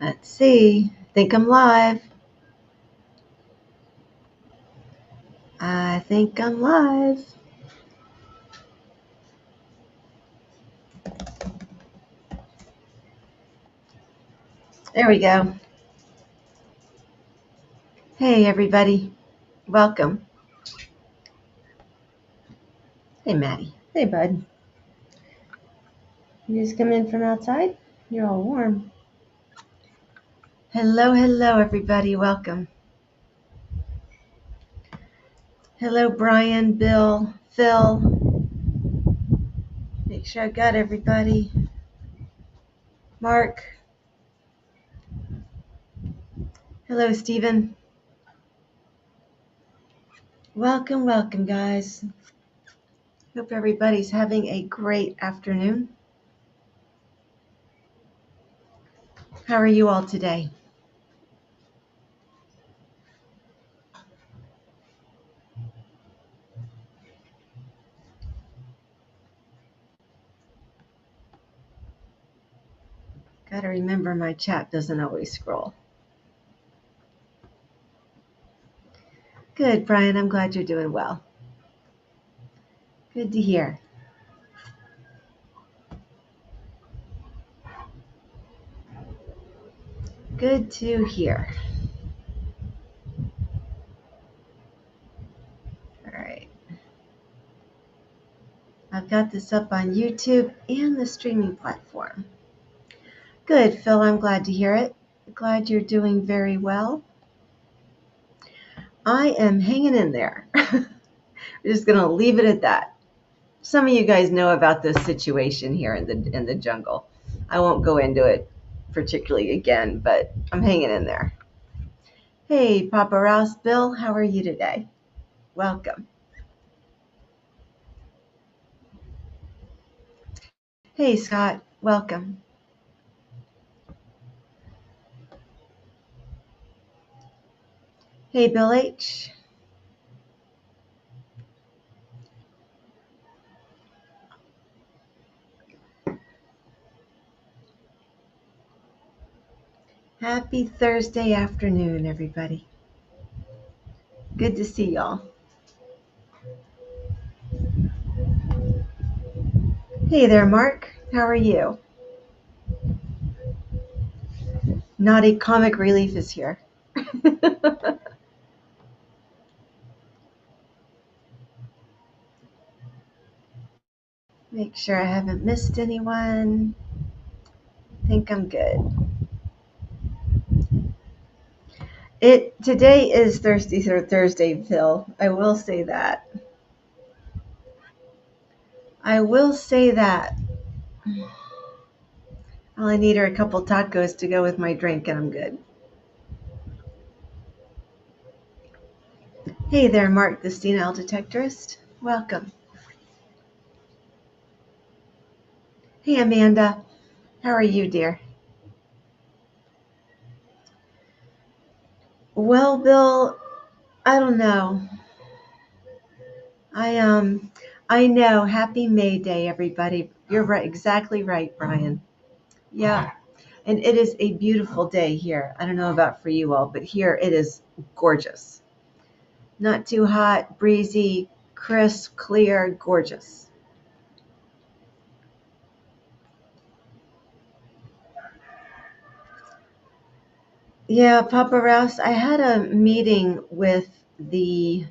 Let's see. Think I'm live. I think I'm live. There we go. Hey, everybody. Welcome. Hey, Maddie. Hey, bud. You just come in from outside? You're all warm. Hello, everybody. Welcome. Hello, Brian, Bill, Phil. Make sure I got everybody. Mark. Hello, Stephen. Welcome, guys. Hope everybody's having a great afternoon. How are you all today? Gotta remember my chat doesn't always scroll. Good, Brian. I'm glad you're doing well. Good to hear. Good to hear. All right. I've got this up on YouTube and the streaming platform. Good, Phil. I'm glad to hear it. Glad you're doing very well. I am hanging in there. We're just going to leave it at that. Some of you guys know about this situation here in the jungle. I won't go into it particularly again, but I'm hanging in there. Hey, Papa Rouse, Bill, how are you today? Welcome. Hey, Scott, welcome. Hey, Bill H. Happy Thursday afternoon, everybody. Good to see y'all. Hey there, Mark. How are you? Naughty Comic Relief is here. Make sure I haven't missed anyone. Think I'm good. Today is Thursday, Phil. I will say that. All I need are a couple tacos to go with my drink, and I'm good. Hey there, Mark, the Metal Detectorist. Welcome. Hey, Amanda. How are you, dear? Well, Bill, I don't know. I know. Happy May Day, everybody. You're right, exactly right, Brian. Yeah, and it is a beautiful day here. I don't know about for you all, but here it is gorgeous. Not too hot, breezy, crisp, clear, gorgeous. Yeah, Papa Rouse, I had a meeting with the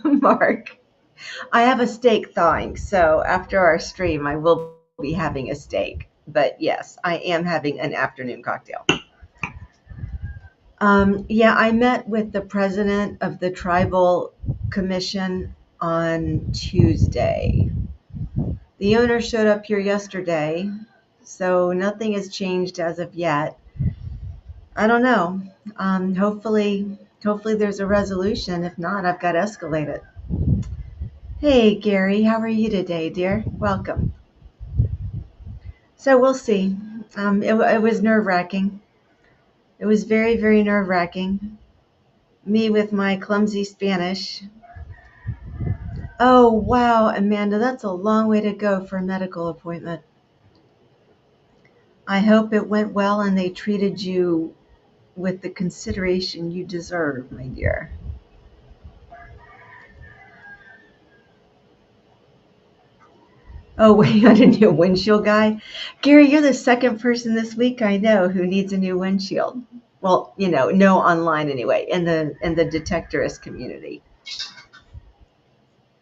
Mark. I have a steak thawing, so after our stream, I will be having a steak. But yes, I am having an afternoon cocktail. Yeah, I met with the president of the tribal commission on Tuesday. The owner showed up here yesterday, so nothing has changed as of yet. I don't know. Hopefully there's a resolution. If not, I've got to escalate it. Hey, Gary, how are you today, dear? Welcome. So we'll see. It was nerve-wracking. It was very, very nerve-wracking. Me with my clumsy Spanish. Oh, wow, Amanda, that's a long way to go for a medical appointment. I hope it went well and they treated you with the consideration you deserve, my dear. Oh, wait, on a new windshield guy? Gary, you're the second person this week I know who needs a new windshield. Well, no online anyway, in the detectorist community.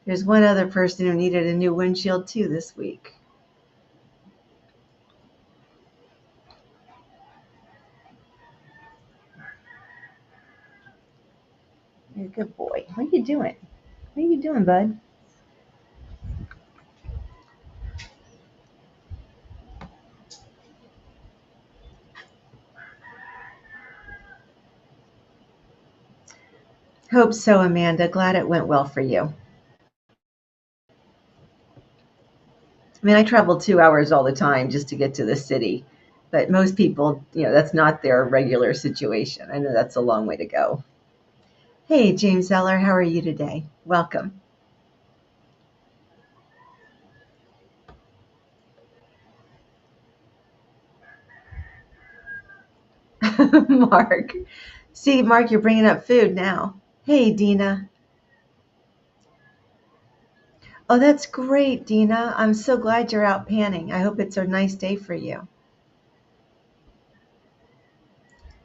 There's one other person who needed a new windshield too this week. You're a good boy. What are you doing? What are you doing, bud? Hope so, Amanda. Glad it went well for you. I mean, I travel 2 hours all the time just to get to the city, but most people, that's not their regular situation. I know that's a long way to go. Hey, James Zeller, how are you today? Welcome. Mark. See, Mark, you're bringing up food now. Hey, Dina. Oh, that's great, Dina. I'm so glad you're out panning. I hope it's a nice day for you.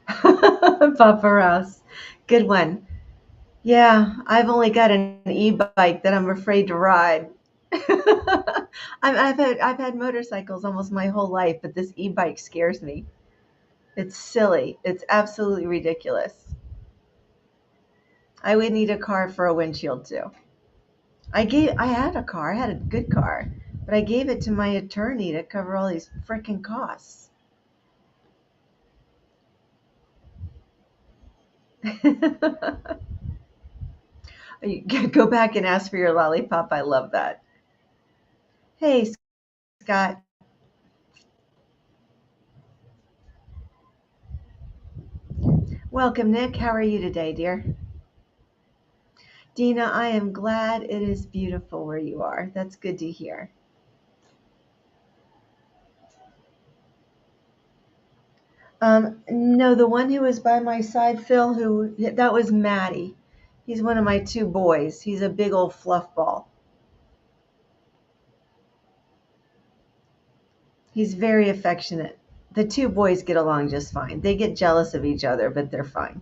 Papa Ross. Good one. Yeah, I've only got an e-bike that I'm afraid to ride. I've had motorcycles almost my whole life, but this e-bike scares me. It's silly. It's absolutely ridiculous. I would need a car for a windshield too. I had a car, I had a good car, but I gave it to my attorney to cover all these freaking costs. Go back and ask for your lollipop. I love that. Hey, Scott. Welcome, Nick. How are you today, dear? Dina, I am glad it is beautiful where you are. That's good to hear. No, the one who was by my side, Phil, that was Maddie. He's one of my two boys. He's a big old fluff ball. He's very affectionate. The two boys get along just fine. They get jealous of each other, but they're fine.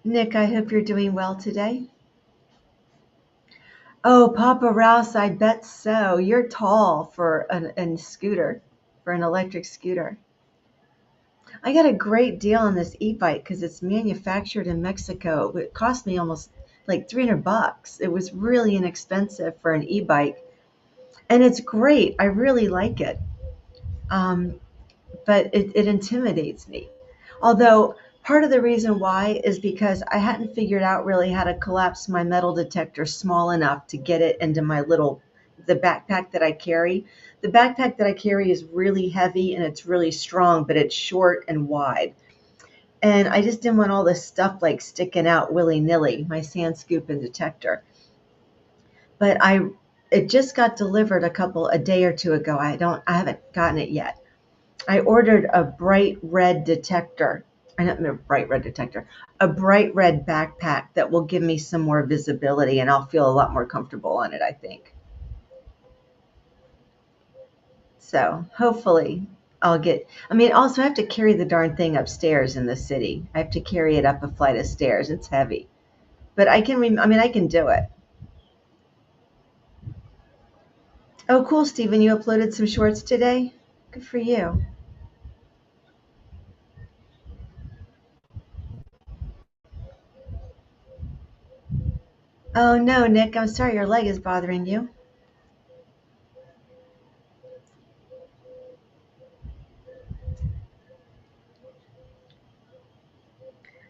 Nick, I hope you're doing well today. Oh, Papa Rouse, I bet so. You're tall for an scooter, for an electric scooter. I got a great deal on this e-bike because it's manufactured in Mexico. It cost me almost like $300. It was really inexpensive for an e-bike, and it's great. I really like it. Um, but it intimidates me. Although part of the reason why is because I hadn't figured out really how to collapse my metal detector small enough to get it into the backpack that I carry. The backpack that I carry is really heavy and it's really strong, but it's short and wide. And I just didn't want all this stuff like sticking out willy nilly, my sand scoop and detector. But it just got delivered a day or two ago. I haven't gotten it yet. I ordered a bright red detector. I don't know, bright red detector, a bright red backpack that will give me some more visibility and I'll feel a lot more comfortable on it, I think. So hopefully I mean, also I have to carry the darn thing upstairs in the city. I have to carry it up a flight of stairs. It's heavy, but I can do it. Oh, cool, Stephen. You uploaded some shorts today? Good for you. Oh, no, Nick. I'm sorry your leg is bothering you.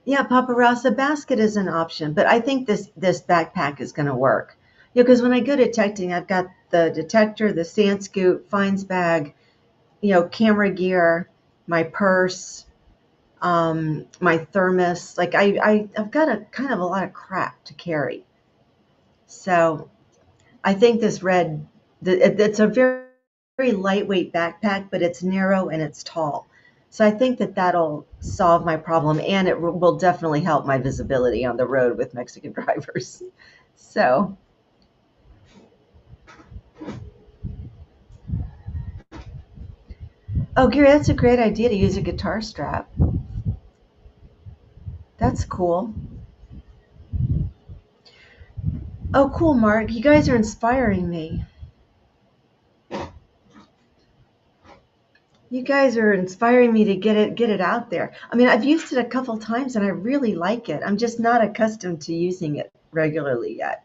Yeah, paparazzi basket is an option, but I think this backpack is going to work. Because when I go detecting, I've got the detector, the sand scoop, finds bag, camera gear, my purse, my thermos. Like I've got a kind of a lot of crap to carry. So I think this red It's a very, very lightweight backpack, but it's narrow and it's tall. So I think that that'll solve my problem, and it will definitely help my visibility on the road with Mexican drivers. So, oh, Gary, that's a great idea to use a guitar strap. That's cool. Oh, cool, Mark. You guys are inspiring me. You guys are inspiring me to get it out there. I mean, I've used it a couple times and I really like it. I'm just not accustomed to using it regularly yet.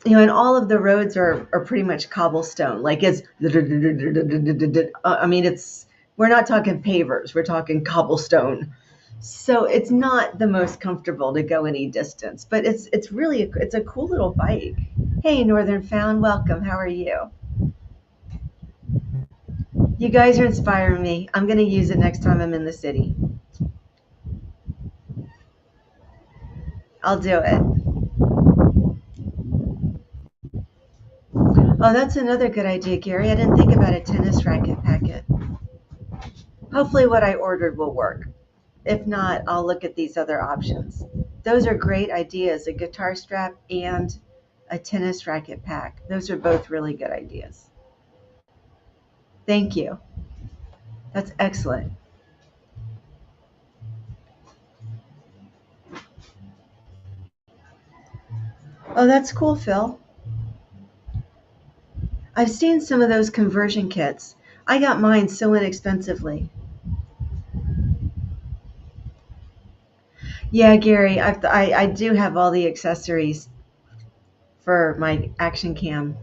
And all of the roads are pretty much cobblestone. Like it's, I mean, we're not talking pavers, we're talking cobblestone. So it's not the most comfortable to go any distance, but it's really it's a cool little bike. Hey, Northern Found, welcome. How are you? You guys are inspiring me. I'm going to use it next time I'm in the city. I'll do it. Oh, that's another good idea, Gary. I didn't think about a tennis racket packet. Hopefully, what I ordered will work. If not, I'll look at these other options. Those are great ideas, a guitar strap and a tennis racket pack. Those are both really good ideas. Thank you. That's excellent. Oh, that's cool, Phil. I've seen some of those conversion kits. I got mine so inexpensively. Yeah, Gary, I do have all the accessories for my action cam.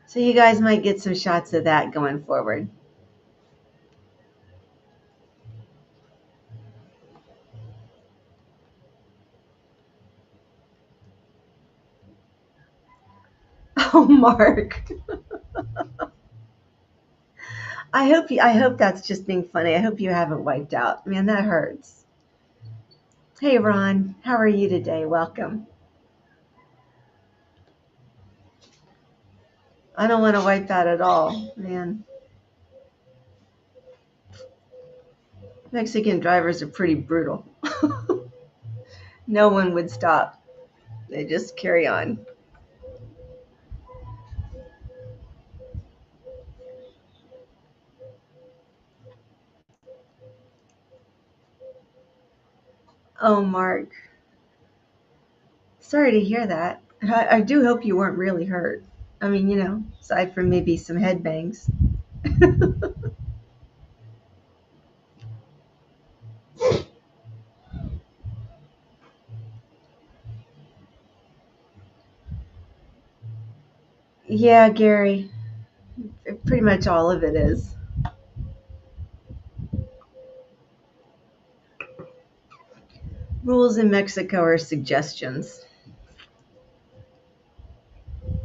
So you guys might get some shots of that going forward. Oh, Mark. I hope that's just being funny. I hope you haven't wiped out. Man, that hurts. Hey Ron, how are you today? Welcome. I don't want to wipe out at all, man. Mexican drivers are pretty brutal. No one would stop. They just carry on. Oh, Mark. Sorry to hear that. I do hope you weren't really hurt. I mean, aside from maybe some head bangs. Yeah, Gary. Pretty much all of it is. Rules in Mexico are suggestions.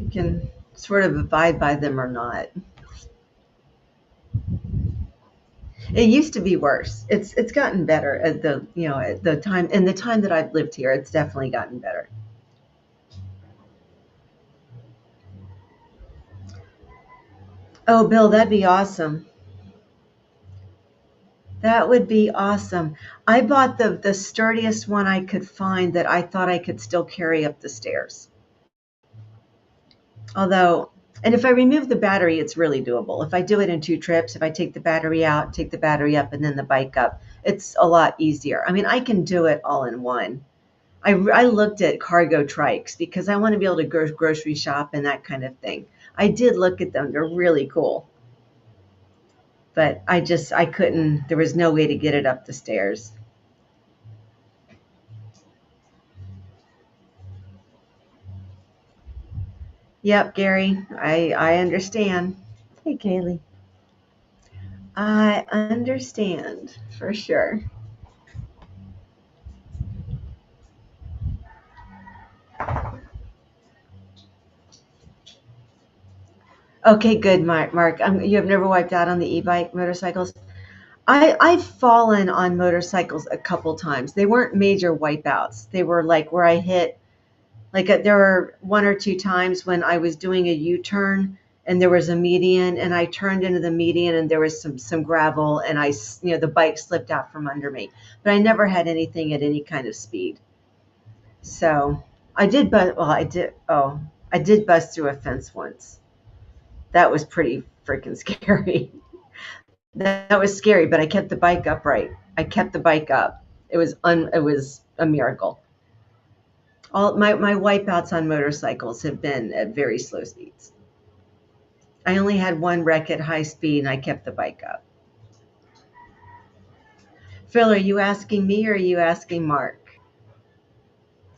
You can sort of abide by them or not. It used to be worse. It's gotten better at the time in the time that I've lived here. It's definitely gotten better. Oh, Bill, that'd be awesome. That would be awesome. I bought the sturdiest one I could find that I thought I could still carry up the stairs. Although, and if I remove the battery, it's really doable. If I do it in two trips, if I take the battery out, take the battery up, and then the bike up, it's a lot easier. I mean, I can do it all in one. I looked at cargo trikes because I want to be able to go grocery shop and that kind of thing. I did look at them. They're really cool. But I couldn't, there was no way to get it up the stairs. Yep, Gary, I understand. Hey, Kaylee. I understand for sure. Okay, good, Mark. You have never wiped out on the e-bike motorcycles. I've fallen on motorcycles a couple times. They weren't major wipeouts. They were like where I hit Like there were one or two times when I was doing a U-turn and there was a median and I turned into the median and there was some gravel and the bike slipped out from under me. But I never had anything at any kind of speed. So I did, but well, I did bust through a fence once. That was pretty freaking scary. That was scary, but I kept the bike upright. I kept the bike up. It was a miracle. All my wipeouts on motorcycles have been at very slow speeds. I only had one wreck at high speed and I kept the bike up. Phil, are you asking me or are you asking Mark?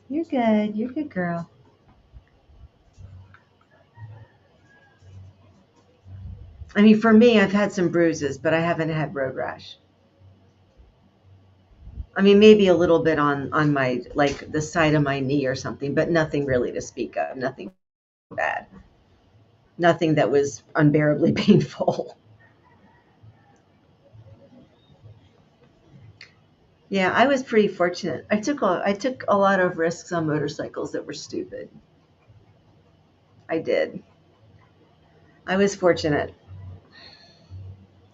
You're good. You're a good girl. I mean, for me, I've had some bruises, but I haven't had road rash. I mean, maybe a little bit on my like the side of my knee or something, but nothing really to speak of. Nothing bad. Nothing that was unbearably painful. Yeah, I was pretty fortunate. I took a lot of risks on motorcycles that were stupid. I did. I was fortunate.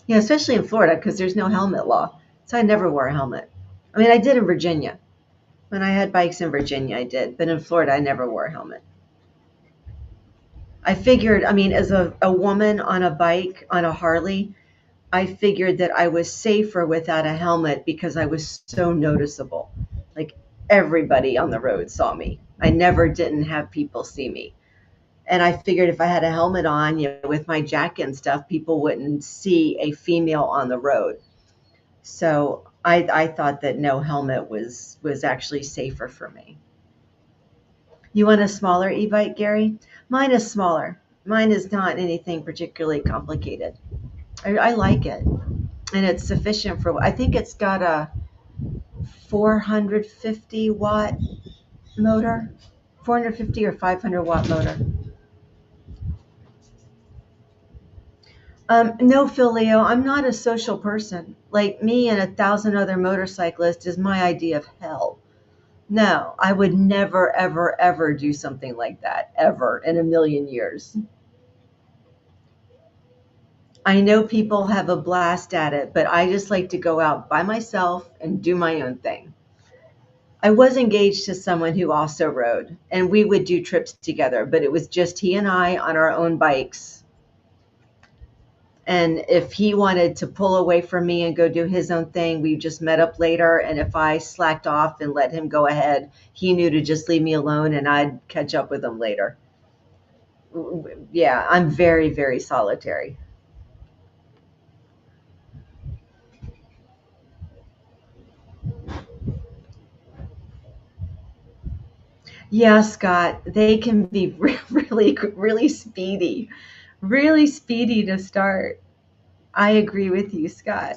Yeah, especially in Florida because there's no helmet law. So I never wore a helmet. I mean, I did in Virginia. When I had bikes in Virginia, I did. But in Florida, I never wore a helmet. I figured, I mean, as a woman on a bike, on a Harley, I figured that I was safer without a helmet because I was so noticeable. Like everybody on the road saw me. I never didn't have people see me. And I figured if I had a helmet on, with my jacket and stuff, people wouldn't see a female on the road. So I thought that no helmet was actually safer for me. You want a smaller e-bike, Gary? Mine is smaller. Mine is not anything particularly complicated. I like it, and it's sufficient for. I think it's got a 450 watt motor, 450 or 500 watt motor. No, Phil Leo, I'm not a social person. Like me and a thousand other motorcyclists is my idea of hell. No, I would never, ever, ever do something like that, ever in a million years. I know people have a blast at it, but I just like to go out by myself and do my own thing. I was engaged to someone who also rode, and we would do trips together, but it was just he and I on our own bikes. And if he wanted to pull away from me and go do his own thing, we just met up later. And if I slacked off and let him go ahead, he knew to just leave me alone and I'd catch up with him later. Yeah, I'm very, very solitary. Yeah, Scott, they can be really, really speedy to start. I agree with you, Scott.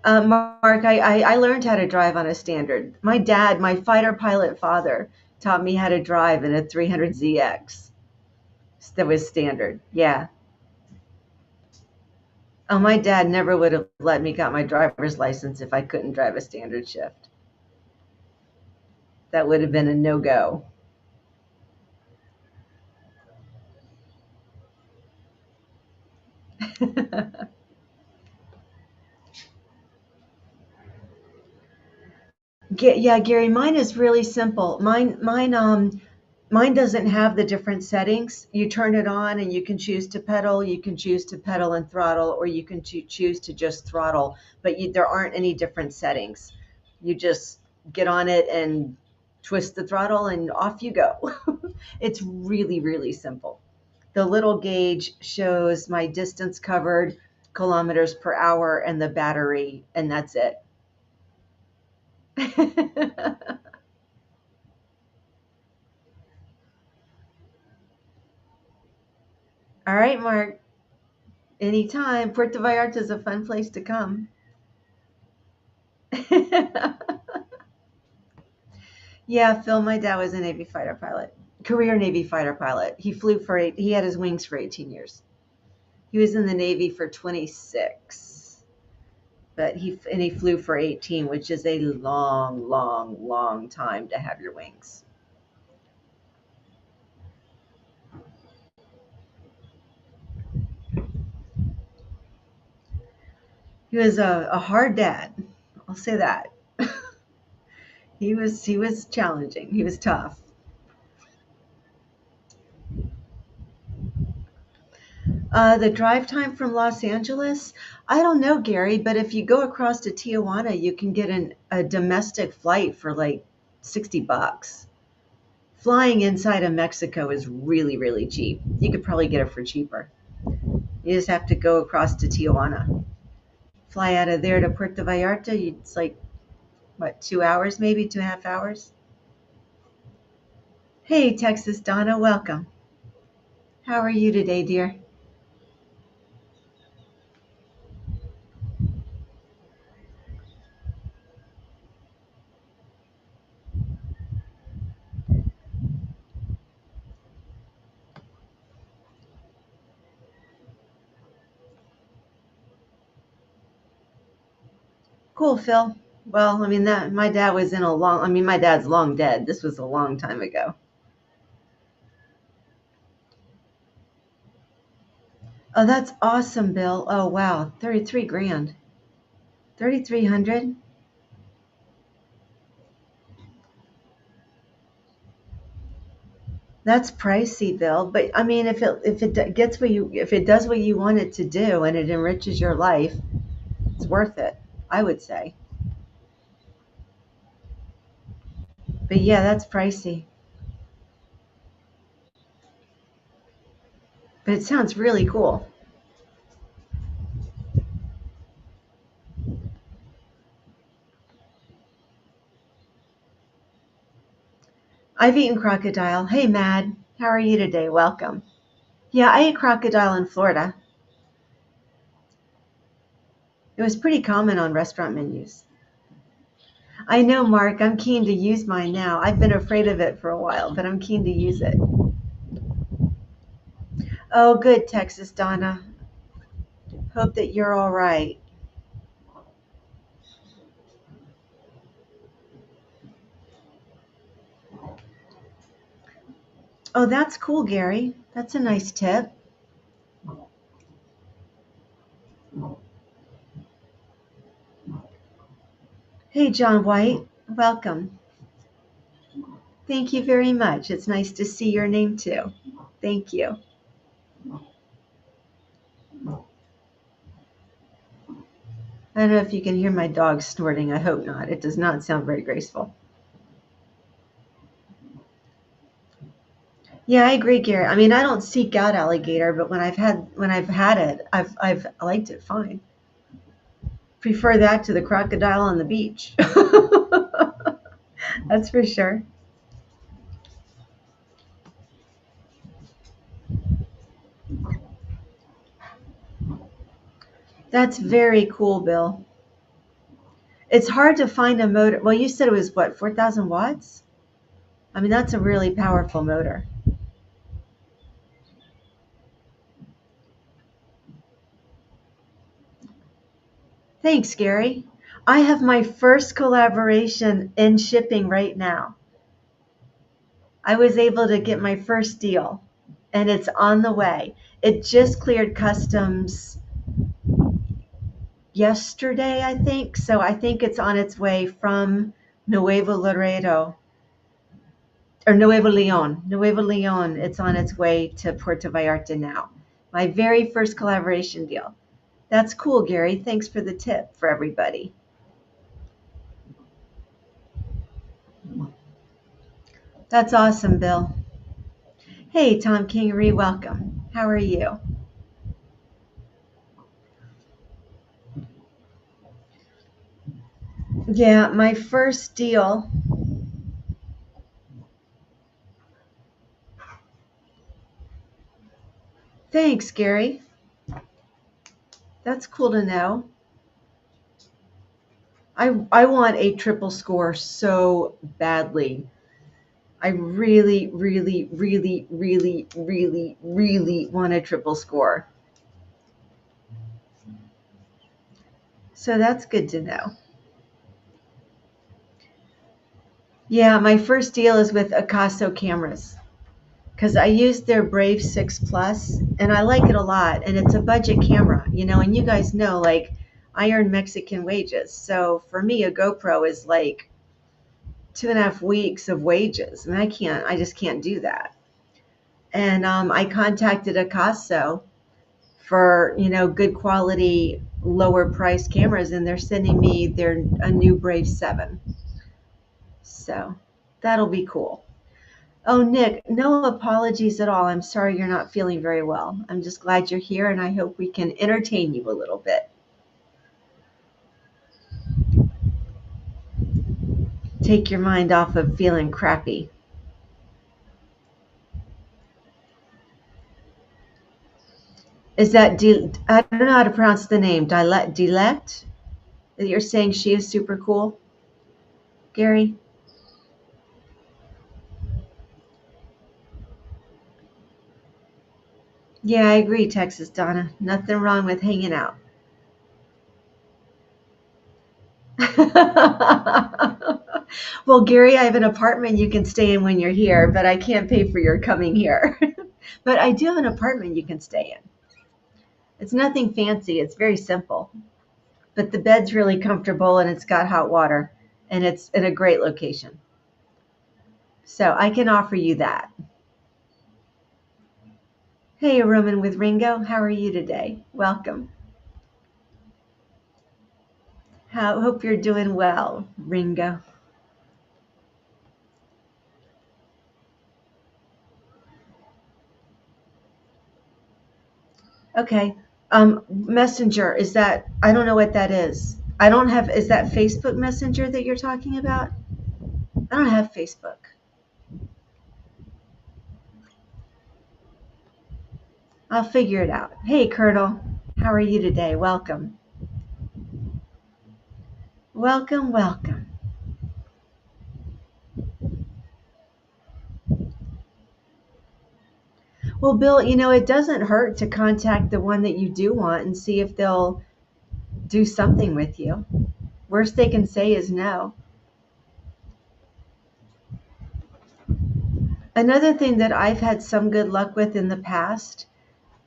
Mark, I learned how to drive on a standard. My dad, my fighter pilot father, taught me how to drive in a 300ZX. That was standard. Yeah. Oh, my dad never would have let me got my driver's license if I couldn't drive a standard shift. That would have been a no go. Yeah, Gary, mine is really simple. Mine doesn't have the different settings. You turn it on and you can choose to pedal, you can choose to pedal and throttle, or you can choose to just throttle, but there aren't any different settings. You just get on it and twist the throttle and off you go. It's really, really simple. The little gauge shows my distance covered, kilometers per hour, and the battery, and that's it. All right, Mark. Anytime. Puerto Vallarta is a fun place to come. Yeah, Phil, my dad was a Navy fighter pilot, career Navy fighter pilot. He had his wings for 18 years. He was in the Navy for 26. but he flew for 18, which is a long, long, long time to have your wings. He was a hard dad. I'll say that. He was challenging. He was tough. The drive time from Los Angeles, I don't know, Gary, but if you go across to Tijuana, you can get a domestic flight for like $60. Flying inside of Mexico is really, really cheap. You could probably get it for cheaper. You just have to go across to Tijuana. Fly out of there to Puerto Vallarta. It's like, what, 2 hours, maybe 2.5 hours? Hey, Texas Donna, welcome. How are you today, dear? Cool, Phil. Well, I mean that my dad was in a long. I mean, my dad's long dead. This was a long time ago. Oh, that's awesome, Bill. Oh, wow, 33 grand, 3,300. That's pricey, Bill. But I mean, if it gets what you if it does what you want it to do and it enriches your life, it's worth it. I would say. But yeah, that's pricey. But it sounds really cool. I've eaten crocodile. Hey, Mad. How are you today? Welcome. Yeah, I ate crocodile in Florida. It was pretty common on restaurant menus. I know, Mark. I'm keen to use mine now. I've been afraid of it for a while, but I'm keen to use it. Oh, good, Texas Donna. Hope that you're all right. Oh, that's cool, Gary. That's a nice tip. Hey, John White. Welcome. Thank you very much. It's nice to see your name too. Thank you. I don't know if you can hear my dog snorting. I hope not. It does not sound very graceful. Yeah, I agree, Gary. I mean, I don't seek out alligator, but when I've had it, I've liked it fine. Prefer that to the crocodile on the beach. That's for sure. That's very cool, Bill. It's hard to find a motor. Well, you said it was what, 4,000 watts? I mean, that's a really powerful motor. Thanks, Gary. I have my first collaboration in shipping right now. I was able to get my first deal, and it's on the way. It just cleared customs yesterday, I think. So I think it's on its way from Nuevo Laredo or Nuevo Leon. Nuevo Leon, it's on its way to Puerto Vallarta now. My very first collaboration deal. That's cool, Gary. Thanks for the tip for everybody. That's awesome, Bill. Hey, Tom Kingery, welcome. How are you? Yeah, my first deal. Thanks, Gary. That's cool to know. I want a triple score so badly. I really, really, really, really, really, really want a triple score. So that's good to know. Yeah, my first deal is with Acaso cameras because I use their Brave 6 Plus and I like it a lot. And it's a budget camera, and you guys know, like, I earn Mexican wages. So for me, a GoPro is like 2.5 weeks of wages. And I just can't do that. And I contacted Acaso for, good quality, lower price cameras, and they're sending me a new Brave 7. So that'll be cool. Oh, Nick, no apologies at all. I'm sorry you're not feeling very well. I'm just glad you're here and I hope we can entertain you a little bit. Take your mind off of feeling crappy. Is that, I don't know how to pronounce the name, Dilect? That you're saying she is super cool, Gary? Yeah, I agree, Texas Donna. Nothing wrong with hanging out. Well, Gary, I have an apartment you can stay in when you're here, but I can't pay for your coming here. But I do have an apartment you can stay in. It's nothing fancy, it's very simple. But the bed's really comfortable and it's got hot water and it's in a great location. So I can offer you that. Hey, Roman with Ringo, how are you today? Welcome. Hope you're doing well, Ringo. Okay. Messenger, is that, I don't know what that is. I don't have, is that Facebook Messenger that you're talking about? I don't have Facebook. I'll figure it out. Hey, Colonel, how are you today? Welcome. Welcome, welcome. Well, Bill, it doesn't hurt to contact the one that you do want and see if they'll do something with you. Worst they can say is no. Another thing that I've had some good luck with in the past,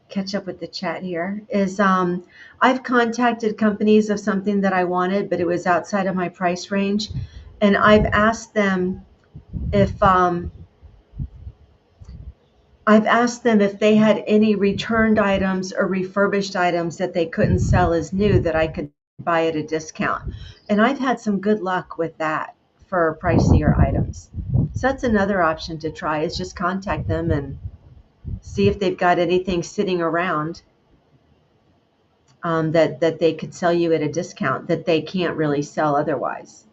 catch up with the chat here, is I've contacted companies of something that I wanted, but it was outside of my price range. And if I've asked them if they had any returned items or refurbished items that they couldn't sell as new that I could buy at a discount. And I've had some good luck with that for pricier items. So that's another option to try, is just contact them and see if they've got anything sitting around, that they could sell you at a discount that they can't really sell otherwise.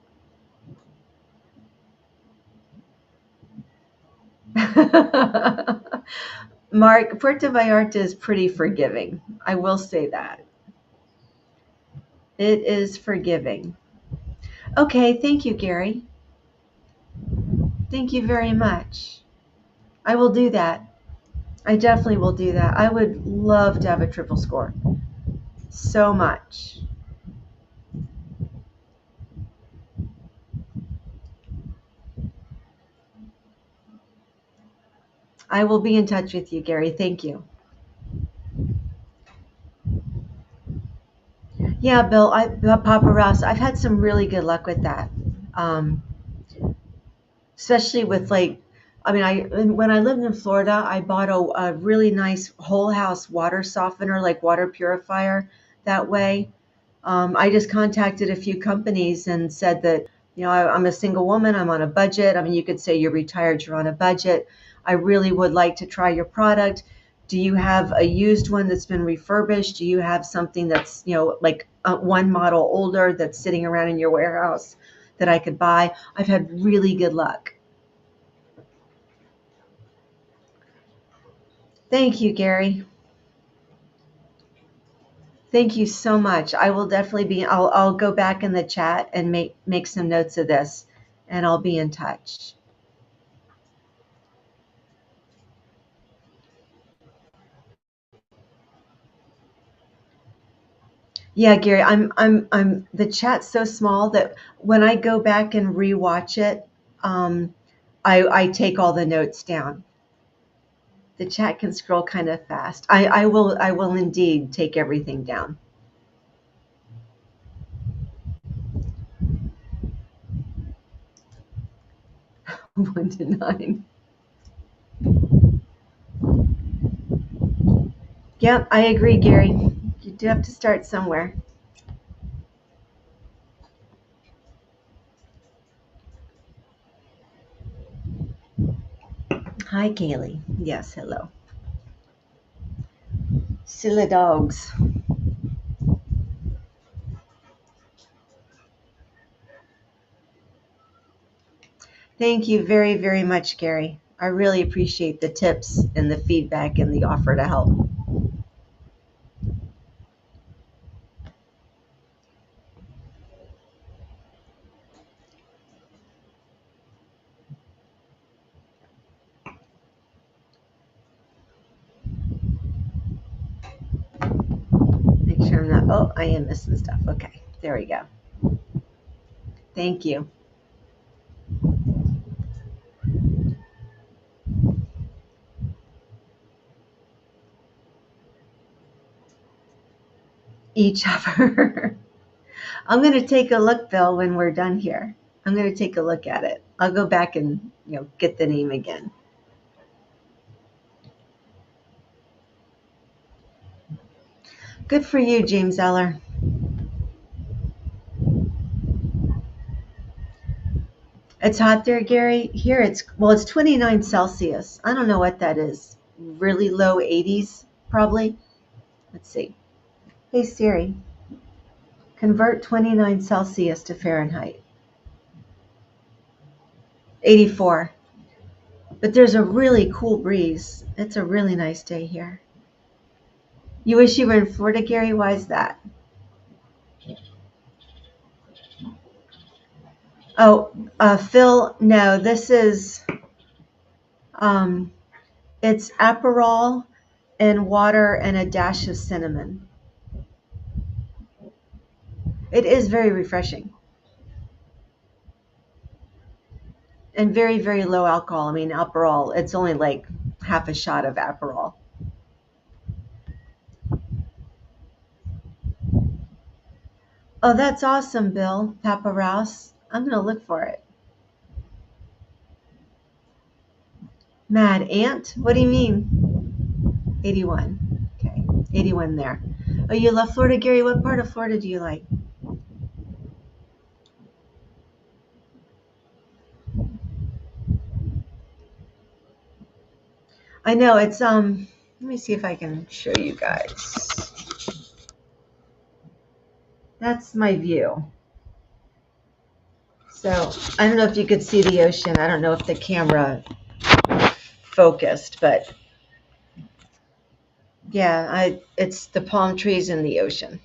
Mark, Puerto Vallarta is pretty forgiving. I will say that. It is forgiving. Okay, thank you, Gary. Thank you very much. I will do that. I definitely will do that. I would love to have a triple score. So much. I will be in touch with you, Gary. Thank you. Yeah, Bill, Papa Ross, I've had some really good luck with that. Um, Especially with, like, I mean, when I lived in Florida, I bought a really nice whole house water softener, like water purifier, that way. I just contacted a few companies and said that, I'm a single woman, I'm on a budget. I mean, you could say you're retired, you're on a budget. I really would like to try your product. Do you have a used one that's been refurbished? Do you have something that's, like, one model older that's sitting around in your warehouse that I could buy? I've had really good luck. Thank you, Gary. Thank you so much. I will definitely I'll go back in the chat and make some notes of this, and I'll be in touch. Yeah, Gary, I'm the chat's so small that when I go back and rewatch it, um, I take all the notes down. The chat can scroll kind of fast. I will indeed take everything down. 1 to 9. Yep, I agree, Gary. You do have to start somewhere. Hi, Kaylee. Yes, hello. Silly dogs. Thank you very, very much, Gary. I really appreciate the tips and the feedback and the offer to help. Make sure I'm not, oh, I am missing stuff. Okay, there we go. Thank you. Each other. I'm going to take a look, Bill, when we're done here. I'm going to take a look at it. I'll go back and get the name again. Good for you, James Eller. It's hot there, Gary. Here it's 29 Celsius. I don't know what that is. Really low 80s, probably. Let's see. Hey Siri, convert 29 Celsius to Fahrenheit. 84. But there's a really cool breeze. It's a really nice day here. You wish you were in Florida, Gary? Why is that? Oh, Phil, no, this is, um, it's Aperol and water and a dash of cinnamon. It is very refreshing and very, very low alcohol. I mean, Aperol, it's only like half a shot of Aperol. Oh, that's awesome, Bill. Papa Rouse. I'm going to look for it. Mad Ant? What do you mean? 81. Okay, 81 there. Oh, you love Florida, Gary? What part of Florida do you like? I know it's let me see if I can show you guys. That's my view. So I don't know if you could see the ocean. I don't know if the camera focused, but yeah, it's the palm trees and the ocean.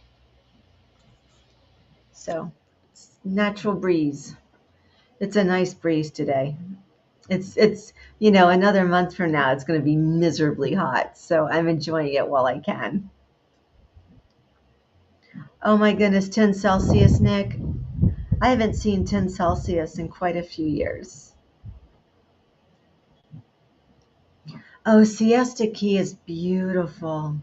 So it's natural breeze. It's a nice breeze today. It's another month from now it's going to be miserably hot. So I'm enjoying it while I can. Oh my goodness, 10 Celsius, Nick. I haven't seen 10 Celsius in quite a few years. Oh, Siesta Key is beautiful.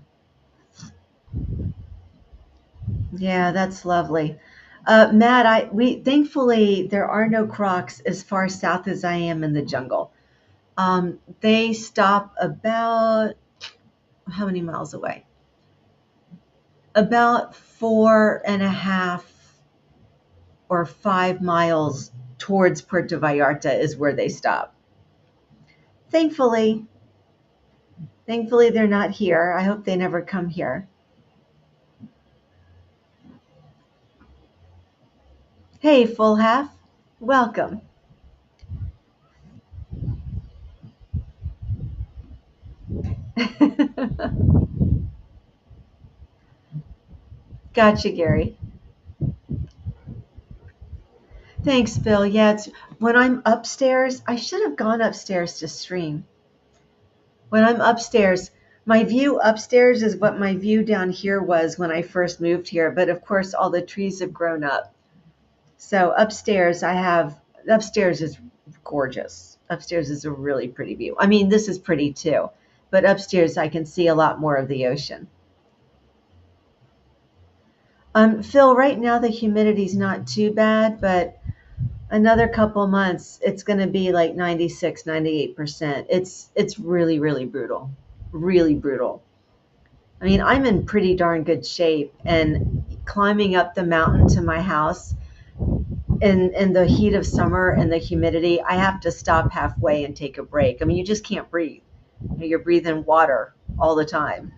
Yeah, that's lovely. Matt, we thankfully there are no crocs as far south as I am in the jungle. They stop about how many miles away? About 4.5 or 5 miles towards Puerto Vallarta is where they stop. Thankfully, they're not here. I hope they never come here. Hey, full half, welcome. Gotcha, Gary. Thanks, Bill. Yeah, it's when I'm upstairs, I should have gone upstairs to stream. When I'm upstairs, My view upstairs is what my view down here was when I first moved here, but of course all the trees have grown up. So upstairs is gorgeous. Upstairs is a really pretty view. I mean, this is pretty too, but upstairs I can see a lot more of the ocean. Phil, right now the humidity's not too bad, but another couple months it's going to be like 96, 98%. It's really, really brutal. Really brutal. I mean, I'm in pretty darn good shape, and climbing up the mountain to my house in the heat of summer and the humidity, I have to stop halfway and take a break. I mean, you just can't breathe. You're breathing water all the time.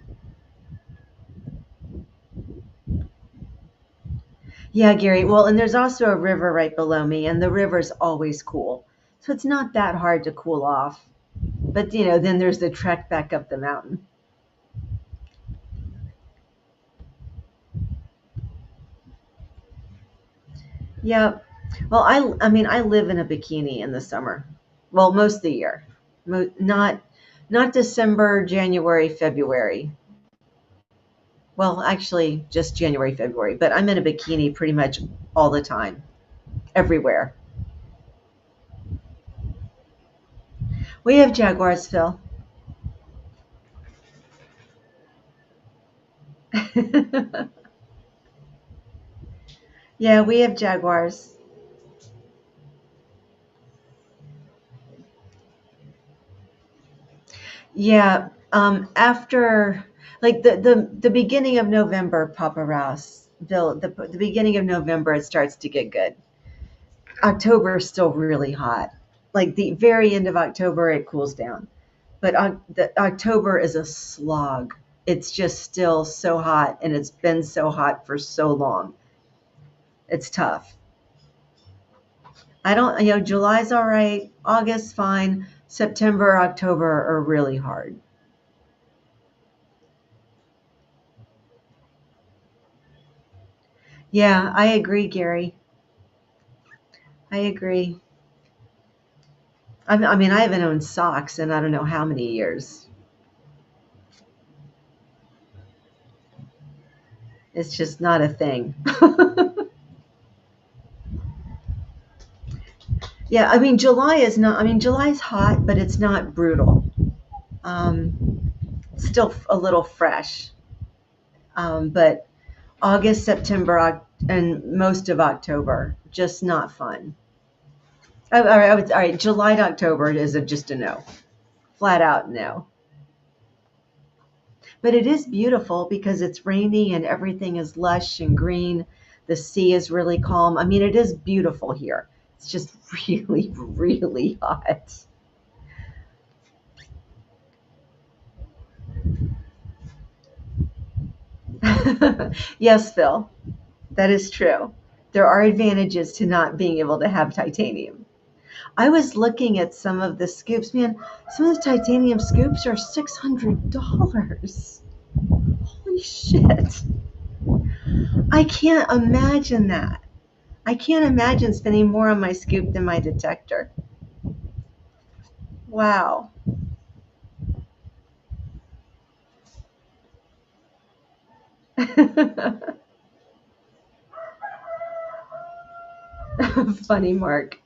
Yeah, Gary. Well, and there's also a river right below me, and the river's always cool. So it's not that hard to cool off. But, then there's the trek back up the mountain. Yeah. Well, I mean, I live in a bikini in the summer. Well, most of the year. Not December, January, February. Well, actually, just January, February, but I'm in a bikini pretty much all the time, everywhere. We have jaguars, Phil. Yeah, we have jaguars. Yeah, after like the beginning of November, Papa Rouse, Bill, the beginning of November, it starts to get good. October is still really hot. Like the very end of October, it cools down. But October is a slog. It's just still so hot, and it's been so hot for so long. It's tough. I don't, July's all right, August fine, September, October are really hard. Yeah, I agree, Gary. I agree. I mean, I haven't owned socks in I don't know how many years. It's just not a thing. Yeah, I mean, July's hot, but it's not brutal. It's still a little fresh. But August, September, and most of October, just not fun. All right, July to October is just a no, flat out no. But it is beautiful because it's rainy and everything is lush and green. The sea is really calm. I mean, it is beautiful here. It's just really, really hot. Yes, Phil, that is true. There are advantages to not being able to have titanium. I was looking at some of the scoops. Man, some of the titanium scoops are $600. Holy shit. I can't imagine that. I can't imagine spending more on my scoop than my detector. Wow. Funny, Mark.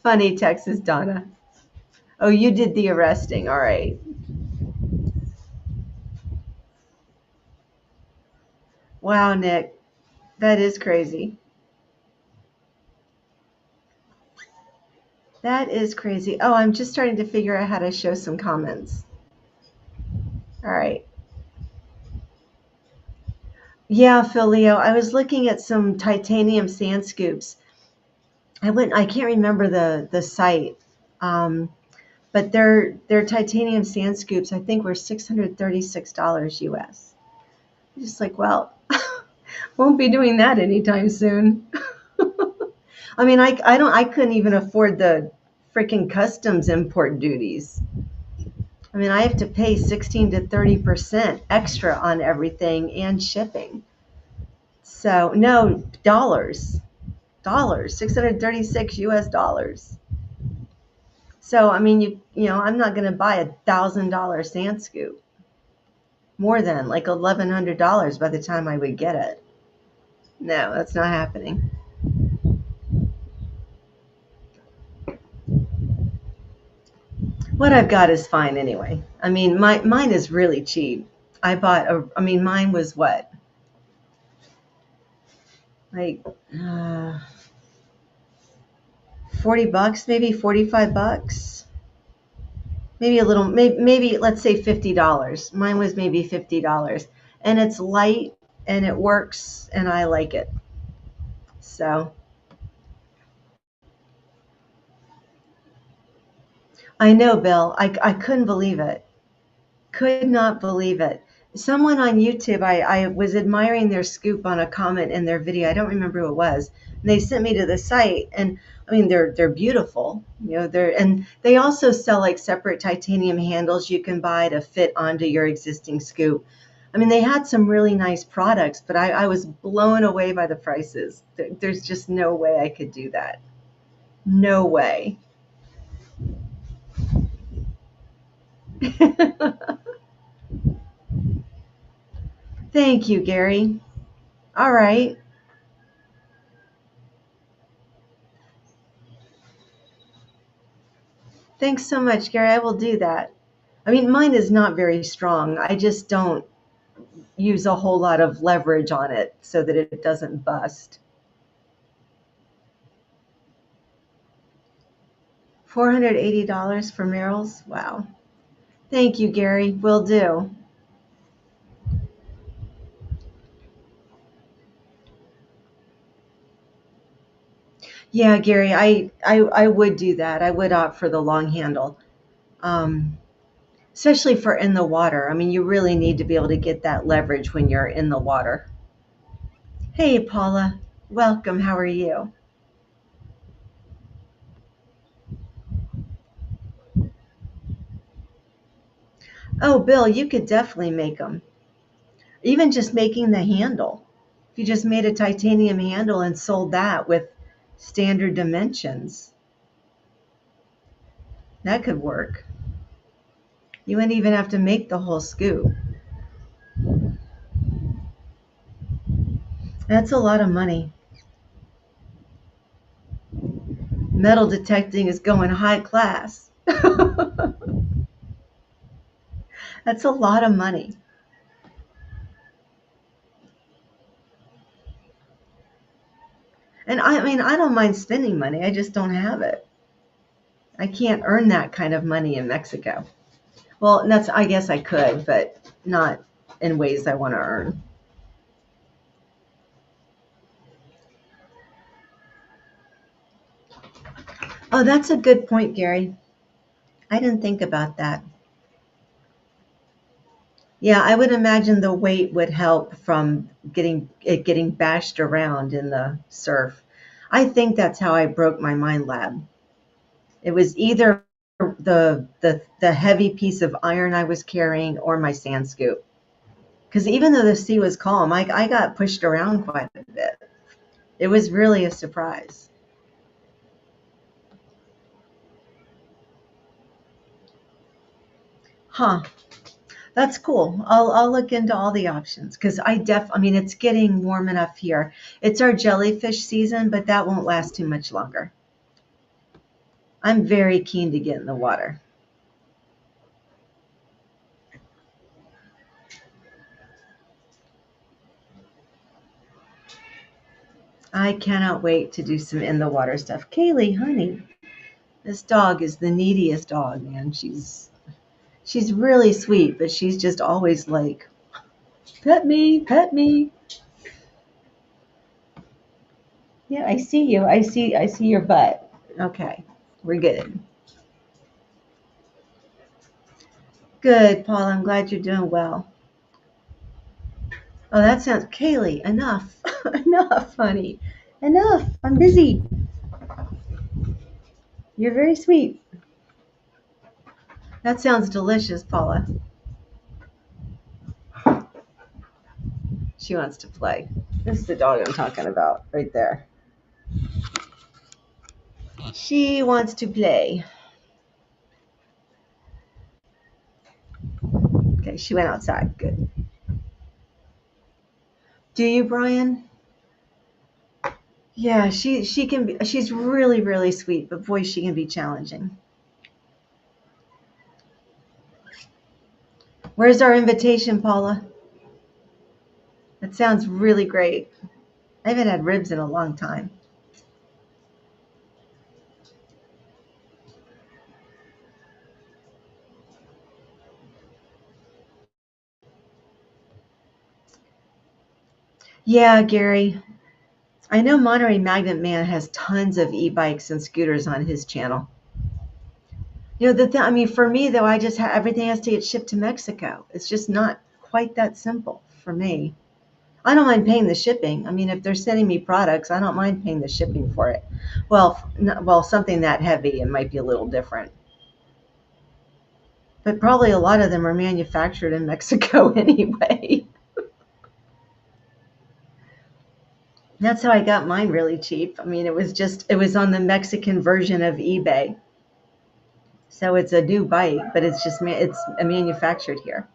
Funny, Texas Donna. Oh, you did the arresting. All right. Wow, Nick. That is crazy. That is crazy. Oh, I'm just starting to figure out how to show some comments. All right. Yeah, Phil Leo, I was looking at some titanium sand scoops. I can't remember the site. Um, but their titanium sand scoops, I think, were $636 US. I'm just like, well, won't be doing that anytime soon. I mean, I couldn't even afford the freaking customs import duties. I mean, I have to pay 16 to 30% extra on everything and shipping. So, no, dollars, 636 US dollars. So, I mean, I'm not going to buy $1,000 sand scoop. More than like $1,100 by the time I would get it. No, that's not happening. What I've got is fine anyway. I mean, mine is really cheap. Mine was what? Like, 40 bucks, maybe 45 bucks. Maybe a little, maybe let's say $50. Mine was maybe $50. And it's light and it works and I like it. So I know, Bill. I couldn't believe it. Could not believe it. Someone on YouTube, I was admiring their scoop on a comment in their video. I don't remember who it was. And they sent me to the site, and I mean they're beautiful. And they also sell like separate titanium handles you can buy to fit onto your existing scoop. I mean, they had some really nice products, but I was blown away by the prices. There's just no way I could do that. No way. Thank you, Gary. All right. Thanks so much, Gary. I will do that. I mean, mine is not very strong. I just don't use a whole lot of leverage on it so that it doesn't bust. $480 for Merrill's? Wow. Thank you, Gary. Will do. Yeah, Gary, I would do that. I would opt for the long handle, um, especially for in the water. I mean, you really need to be able to get that leverage when you're in the water. Hey, Paula. Welcome. How are you? Oh, Bill, you could definitely make them. Even just making the handle. If you just made a titanium handle and sold that with standard dimensions, that could work. You wouldn't even have to make the whole scoop. That's a lot of money. Metal detecting is going high class. That's a lot of money. And I mean, I don't mind spending money, I just don't have it. I can't earn that kind of money in Mexico. Well, that's, I guess I could, but not in ways I want to earn. Oh, that's a good point, Gary. I didn't think about that. Yeah, I would imagine the weight would help from getting bashed around in the surf. I think that's how I broke my mind lab. It was either the heavy piece of iron I was carrying or my sand scoop. Because even though the sea was calm, I got pushed around quite a bit. It was really a surprise. Huh. That's cool. I'll look into all the options because I mean, it's getting warm enough here. It's our jellyfish season, but that won't last too much longer. I'm very keen to get in the water. I cannot wait to do some in the water stuff. Kaylee, honey, this dog is the neediest dog, man. She's really sweet, but she's just always like, pet me, pet me. Yeah, I see you. I see your butt. Okay, we're good. Good, Paul. I'm glad you're doing well. Oh, that sounds Kaylee, enough. Enough, honey. Enough. I'm busy. You're very sweet. That sounds delicious, Paula. She wants to play. This is the dog I'm talking about right there. She wants to play. Okay, she went outside. Good. Do you, Brian? Yeah, she can be. She's really really sweet, but boy, she can be challenging. Where's our invitation, Paula? That sounds really great. I haven't had ribs in a long time. Yeah, Gary. I know Monterey Magnet Man has tons of e-bikes and scooters on his channel. I mean, for me though, everything has to get shipped to Mexico. It's just not quite that simple for me. I don't mind paying the shipping. I mean, if they're sending me products, I don't mind paying the shipping for it. Well, something that heavy, it might be a little different. But probably a lot of them are manufactured in Mexico anyway. That's how I got mine really cheap. I mean, it was on the Mexican version of eBay. So it's a new bike, but it's manufactured here.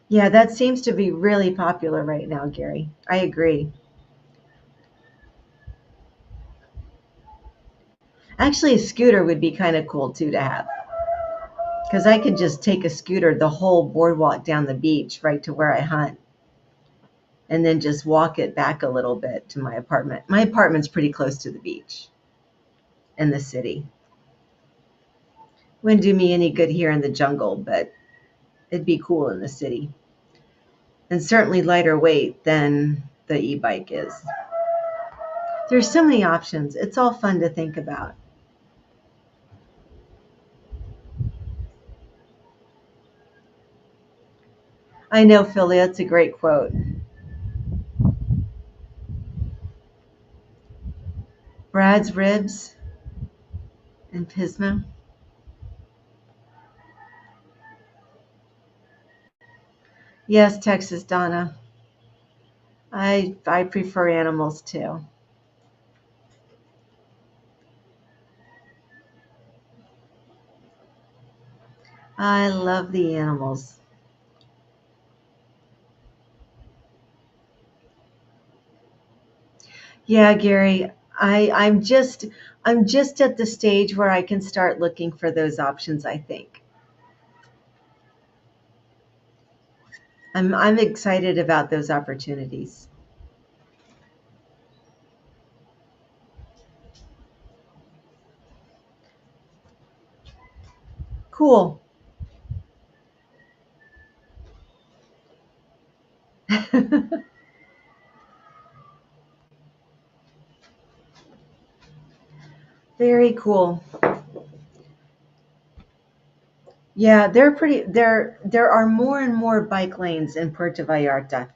Yeah, that seems to be really popular right now, Gary. I agree. Actually, a scooter would be kind of cool too to have. Because I could just take a scooter the whole boardwalk down the beach right to where I hunt and then just walk it back a little bit to my apartment. My apartment's pretty close to the beach in the city. Wouldn't do me any good here in the jungle, but it'd be cool in the city. And certainly lighter weight than the e bike is. There's so many options. It's all fun to think about. I know, Philly, that's a great quote. Brad's Ribs and Pismo. Yes, Texas Donna. I prefer animals too. I love the animals. Yeah, Gary, I'm just at the stage where I can start looking for those options, I think. I'm excited about those opportunities. Cool. Very cool. Yeah, there are more and more bike lanes in Puerto Vallarta.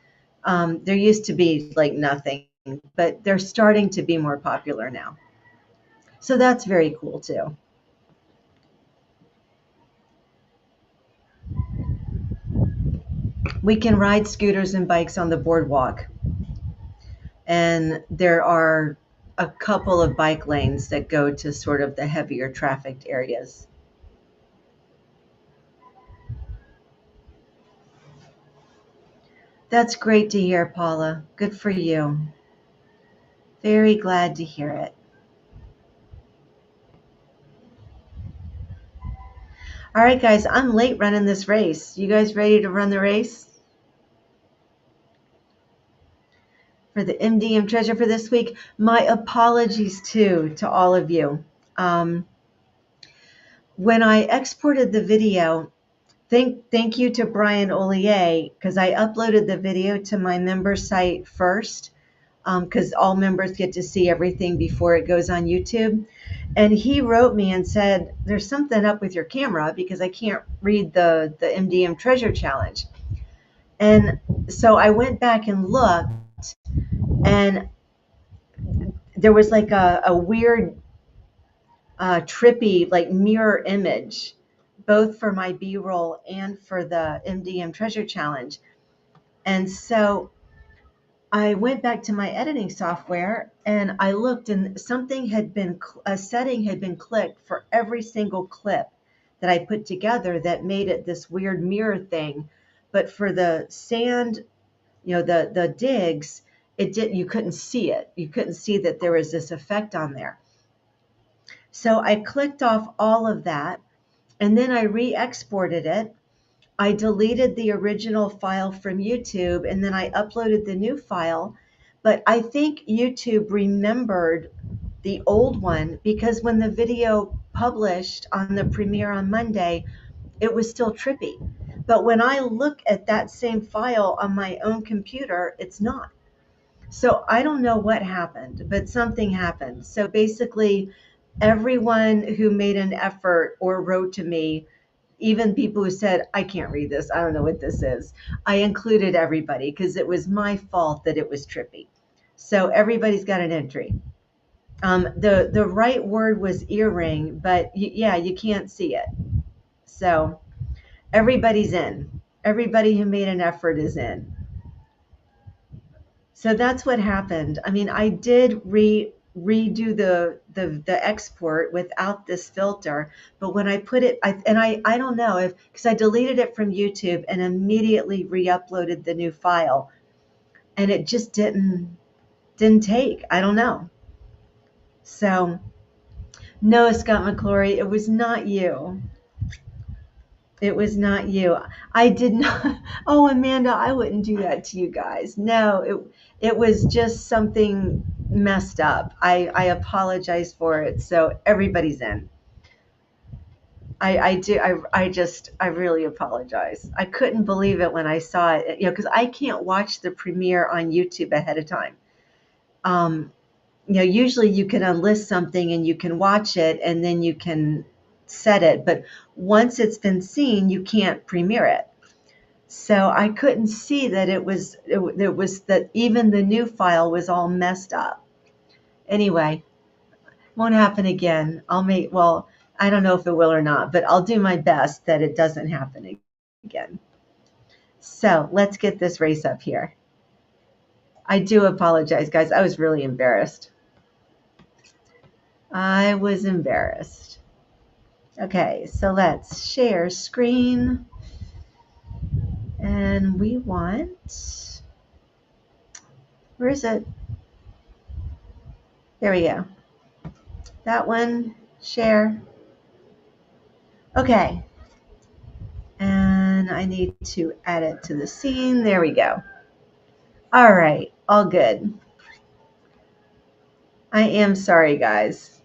There used to be like nothing, but they're starting to be more popular now. So that's very cool too. We can ride scooters and bikes on the boardwalk, and there are a couple of bike lanes that go to sort of the heavier trafficked areas. That's great to hear, Paula. Good for you. Very glad to hear it. All right, guys, I'm late running this race. You guys ready to run the race for the MDM treasure for this week? My apologies too to all of you. Um, when I exported the video, thank you to Brian Ollier because I uploaded the video to my member site first because all members get to see everything before it goes on YouTube. And he wrote me and said, "There's something up with your camera because I can't read the MDM Treasure Challenge." And so I went back and looked, and there was like a weird, trippy, like mirror image, both for my B-roll and for the MDM Treasure Challenge. And so I went back to my editing software and I looked, and a setting had been clicked for every single clip that I put together that made it this weird mirror thing. But for the sand, the digs, you couldn't see it. You couldn't see that there was this effect on there. So I clicked off all of that and then I re-exported it. I deleted the original file from YouTube and then I uploaded the new file. But I think YouTube remembered the old one because when the video published on the premiere on Monday, it was still trippy. But when I look at that same file on my own computer, it's not. So I don't know what happened, but something happened. So basically, everyone who made an effort or wrote to me, even people who said, I can't read this, I don't know what this is, I included everybody because it was my fault that it was trippy. So everybody's got an entry. The right word was earring, but yeah, you can't see it. So everybody's in. Everybody who made an effort is in. So that's what happened. I mean, I did redo the export without this filter, but when I put it, I don't know if because I deleted it from YouTube and immediately re-uploaded the new file, and it just didn't take. I don't know. So no, Scott McClory, it was not you. It was not you. I did not. Oh, Amanda, I wouldn't do that to you guys. No, it was just something messed up. I apologize for it. So everybody's in. I do. I really apologize. I couldn't believe it when I saw it. Because I can't watch the premiere on YouTube ahead of time. Um, Usually you can unlist something and you can watch it and then you can set it. But once it's been seen, you can't premiere it. So I couldn't see that it was that even the new file was all messed up. Anyway, won't happen again. I don't know if it will or not, but I'll do my best that it doesn't happen again. So let's get this race up here. I do apologize, guys. I was really embarrassed. I was embarrassed. Okay, so let's share screen. And we want, where is it? There we go. That one, share. Okay. And I need to add it to the scene. There we go. All right, all good. I am sorry, guys.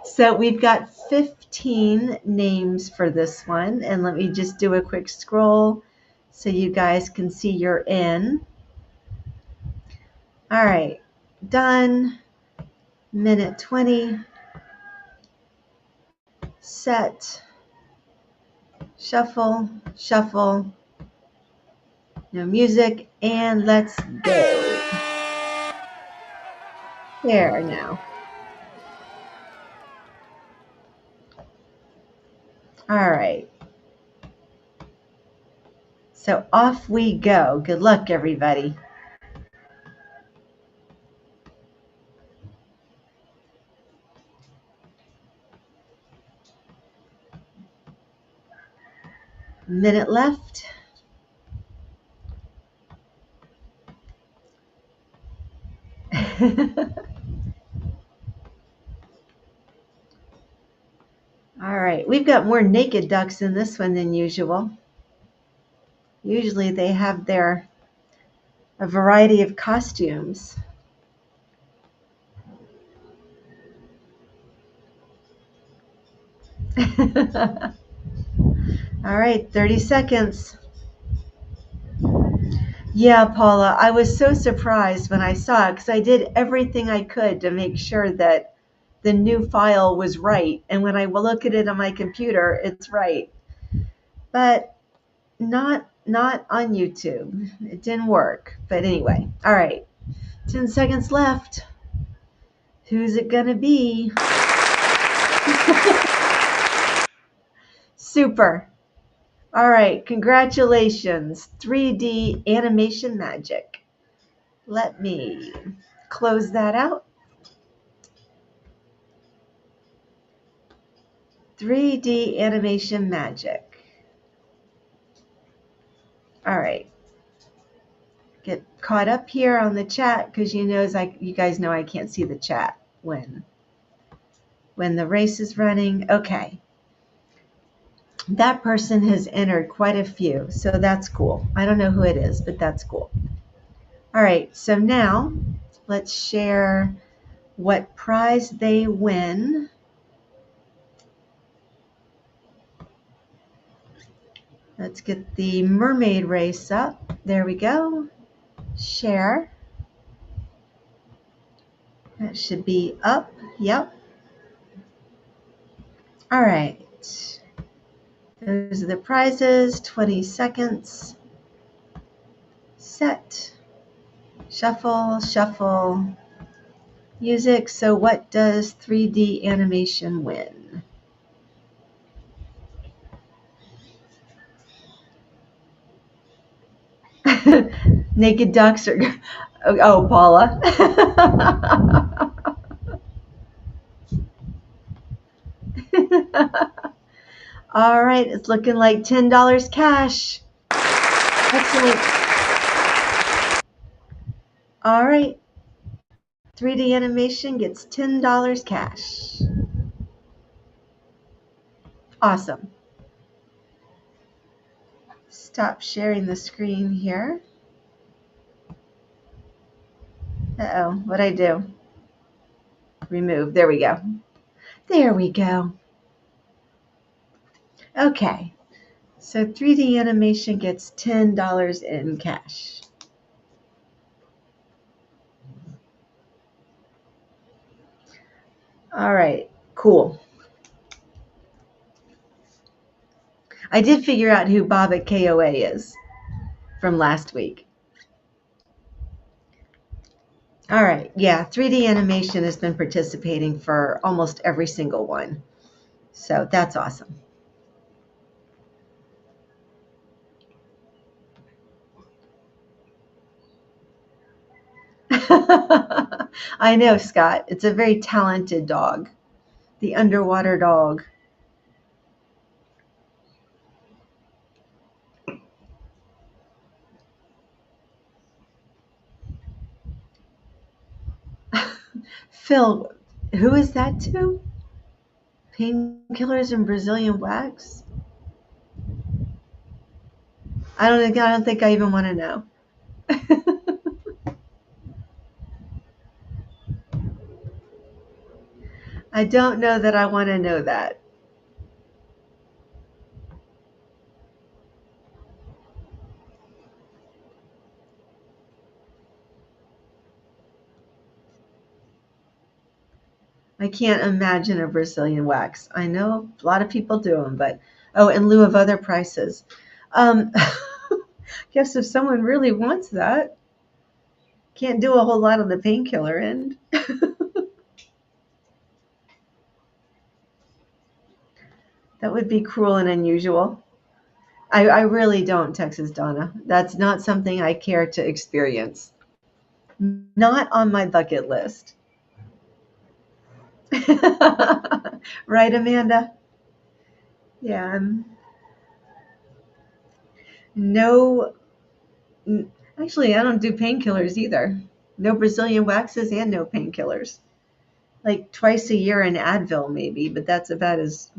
So we've got 15 names for this one. And let me just do a quick scroll so you guys can see you're in. All right, done. Minute 20. Set. Shuffle, shuffle. No music, and let's go. There now. All right. So off we go. Good luck, everybody. Minute left. All right, we've got more naked ducks in this one than usual. Usually they have a variety of costumes. All right, 30 seconds. Yeah, Paula, I was so surprised when I saw it because I did everything I could to make sure that the new file was right. And when I look at it on my computer, it's right. But not on YouTube. It didn't work. But anyway, all right. 10 seconds left. Who's it gonna be? Super. All right, congratulations, 3D animation magic. Let me close that out. 3D animation magic. All right, get caught up here on the chat because you guys know I can't see the chat when the race is running. Okay. That person has entered quite a few, so that's cool. I don't know who it is, but that's cool. All right, so now let's share what prize they win. Let's get the mermaid race up. There we go. Share. That should be up. Yep. All right. Those are the prizes. 20 seconds. Set. Shuffle, shuffle. Music. So what does 3D animation win? Naked ducks are. Oh, Paula. All right, it's looking like $10 cash. Excellent. All right, 3D animation gets $10 cash. Awesome. Stop sharing the screen here. Uh-oh, what'd I do? Remove. There we go. There we go. Okay, so 3D animation gets $10 in cash. All right, cool. I did figure out who Bob at KOA is from last week. All right, yeah, 3D animation has been participating for almost every single one. So that's awesome. I know, Scott. It's a very talented dog. The underwater dog. Phil, who is that to? Painkillers and Brazilian wax? I don't think I even want to know. I don't know that I want to know that. I can't imagine a Brazilian wax. I know a lot of people do them, but in lieu of other prices. Guess if someone really wants that, can't do a whole lot on the painkiller end. That would be cruel and unusual. I really don't, Texas Donna. That's not something I care to experience. Not on my bucket list. Right, Amanda? Yeah. No, actually, I don't do painkillers either. No Brazilian waxes and no painkillers. Like twice a year an Advil, maybe, but that's about as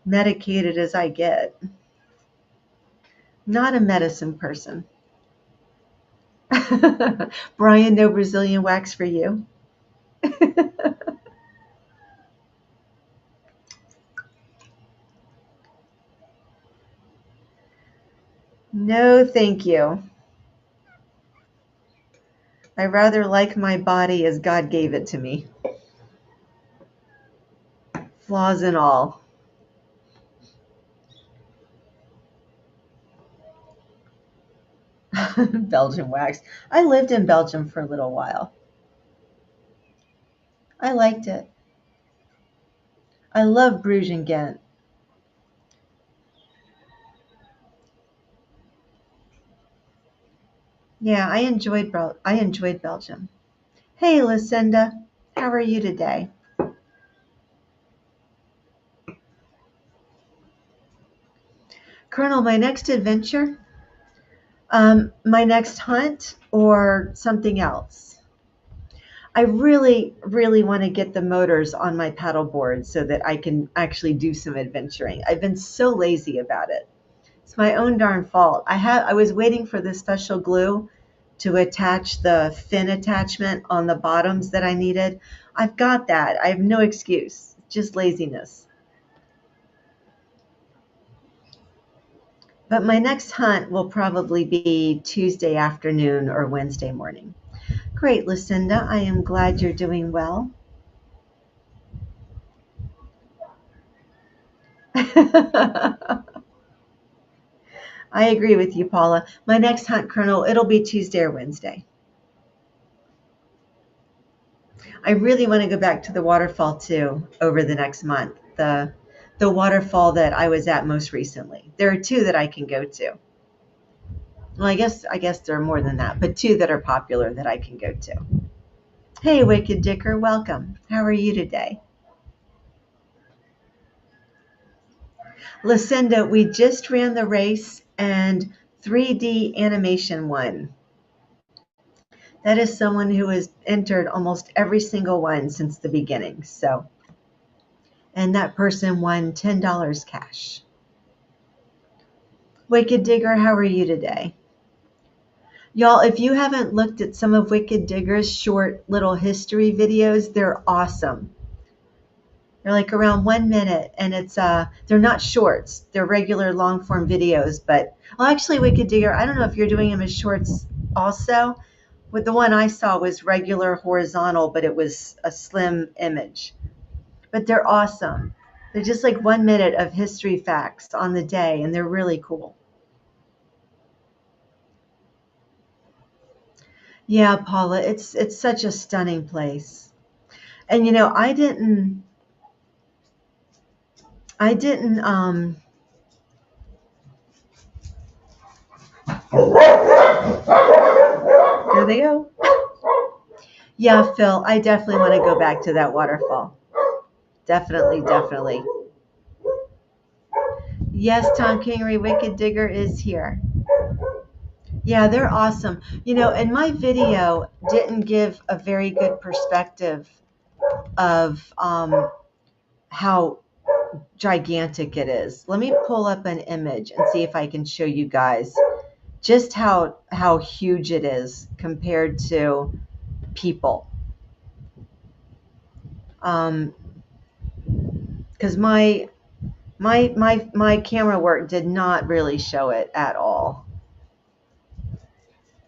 medicated as I get. Not a medicine person. Brian, no Brazilian wax for you. No, thank you. I rather like my body as God gave it to me. Flaws and all. Belgian wax. I lived in Belgium for a little while. I liked it. I love Bruges and Ghent. Yeah, I enjoyed Belgium. Hey, Lucinda, how are you today? Colonel, my next adventure, my next hunt, or something else? I really, really want to get the motors on my paddleboard so that I can actually do some adventuring. I've been so lazy about it. It's my own darn fault. I was waiting for the special glue to attach the fin attachment on the bottoms that I needed. I've got that. I have no excuse. Just laziness. But my next hunt will probably be Tuesday afternoon or Wednesday morning. Great, Lucinda. I am glad you're doing well. I agree with you, Paula. My next hunt, Colonel, it'll be Tuesday or Wednesday. I really want to go back to the waterfall too over the next month. The waterfall that I was at most recently. There are two that I can go to. Well, I guess there are more than that, but two that are popular that I can go to. Hey, Wicked Dicker, welcome. How are you today? Lucinda, we just ran the race and 3D animation won. That is someone who has entered almost every single one since the beginning. So, and that person won $10 cash. Wicked Digger, how are you today? Y'all, if you haven't looked at some of Wicked Digger's short little history videos, they're awesome. They're like around 1 minute, and they're not shorts. They're regular long form videos. But well, actually, Wicked Digger, I don't know if you're doing them as shorts also. But the one I saw was regular horizontal, but it was a slim image. But they're awesome. They're just like 1 minute of history facts on the day, and they're really cool. Yeah, Paula, it's such a stunning place. And I didn't there they go. Yeah, Phil, I definitely want to go back to that waterfall. Definitely, definitely. Yes, Tom Kingery, Wicked Digger is here. Yeah, they're awesome. And my video didn't give a very good perspective of how gigantic it is. Let me pull up an image and see if I can show you guys just how huge it is compared to people. Because my camera work did not really show it at all.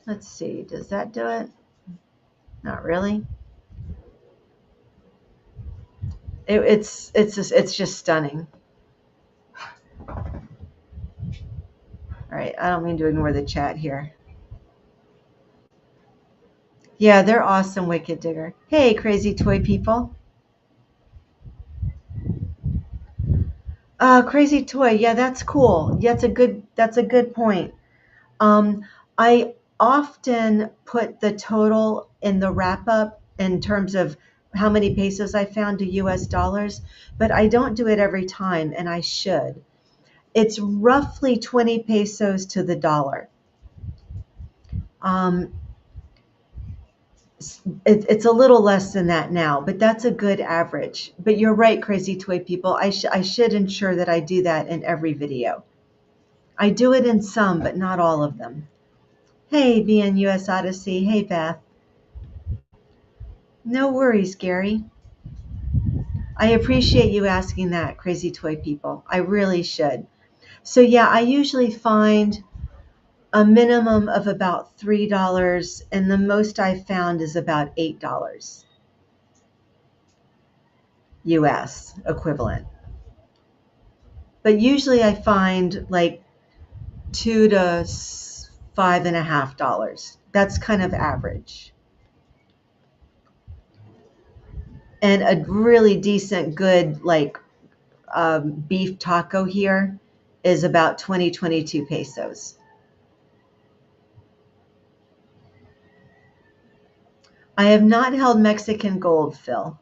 Let's see, does that do it? Not really. It's just stunning. All right, I don't mean to ignore the chat here. Yeah, they're awesome, Wicked Digger. Hey, crazy toy people. Crazy toy. Yeah, that's cool. Yeah, that's a good point. Um, I often put the total in the wrap up in terms of how many pesos I found to US dollars, but I don't do it every time, and I should. It's roughly 20 pesos to the dollar. Um, it's a little less than that now, but that's a good average. But you're right, crazy toy people. I should ensure that I do that in every video. I do it in some, but not all of them. Hey, BNUS Odyssey. Hey, Beth. No worries, Gary. I appreciate you asking that, crazy toy people. I really should. So yeah, I usually find a minimum of about $3, and the most I've found is about $8 US equivalent. But usually I find like $2 to $5.50. That's kind of average. And a really decent, good like beef taco here is about 22 pesos. I have not held Mexican gold, Phil.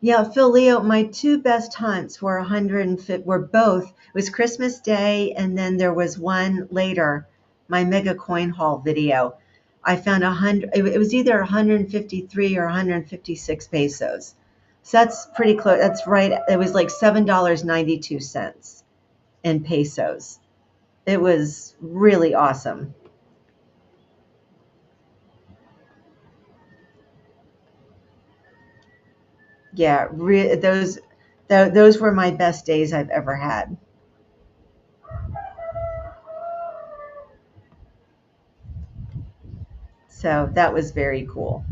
Yeah, Phil Leo, my two best hunts were 150, were both, it was Christmas Day, and then there was one later, my mega coin haul video. I found 100, it was either 153 or 156 pesos. So that's pretty close. That's right. It was like $7.92 in pesos. It was really awesome. Yeah, those were my best days I've ever had. So that was very cool.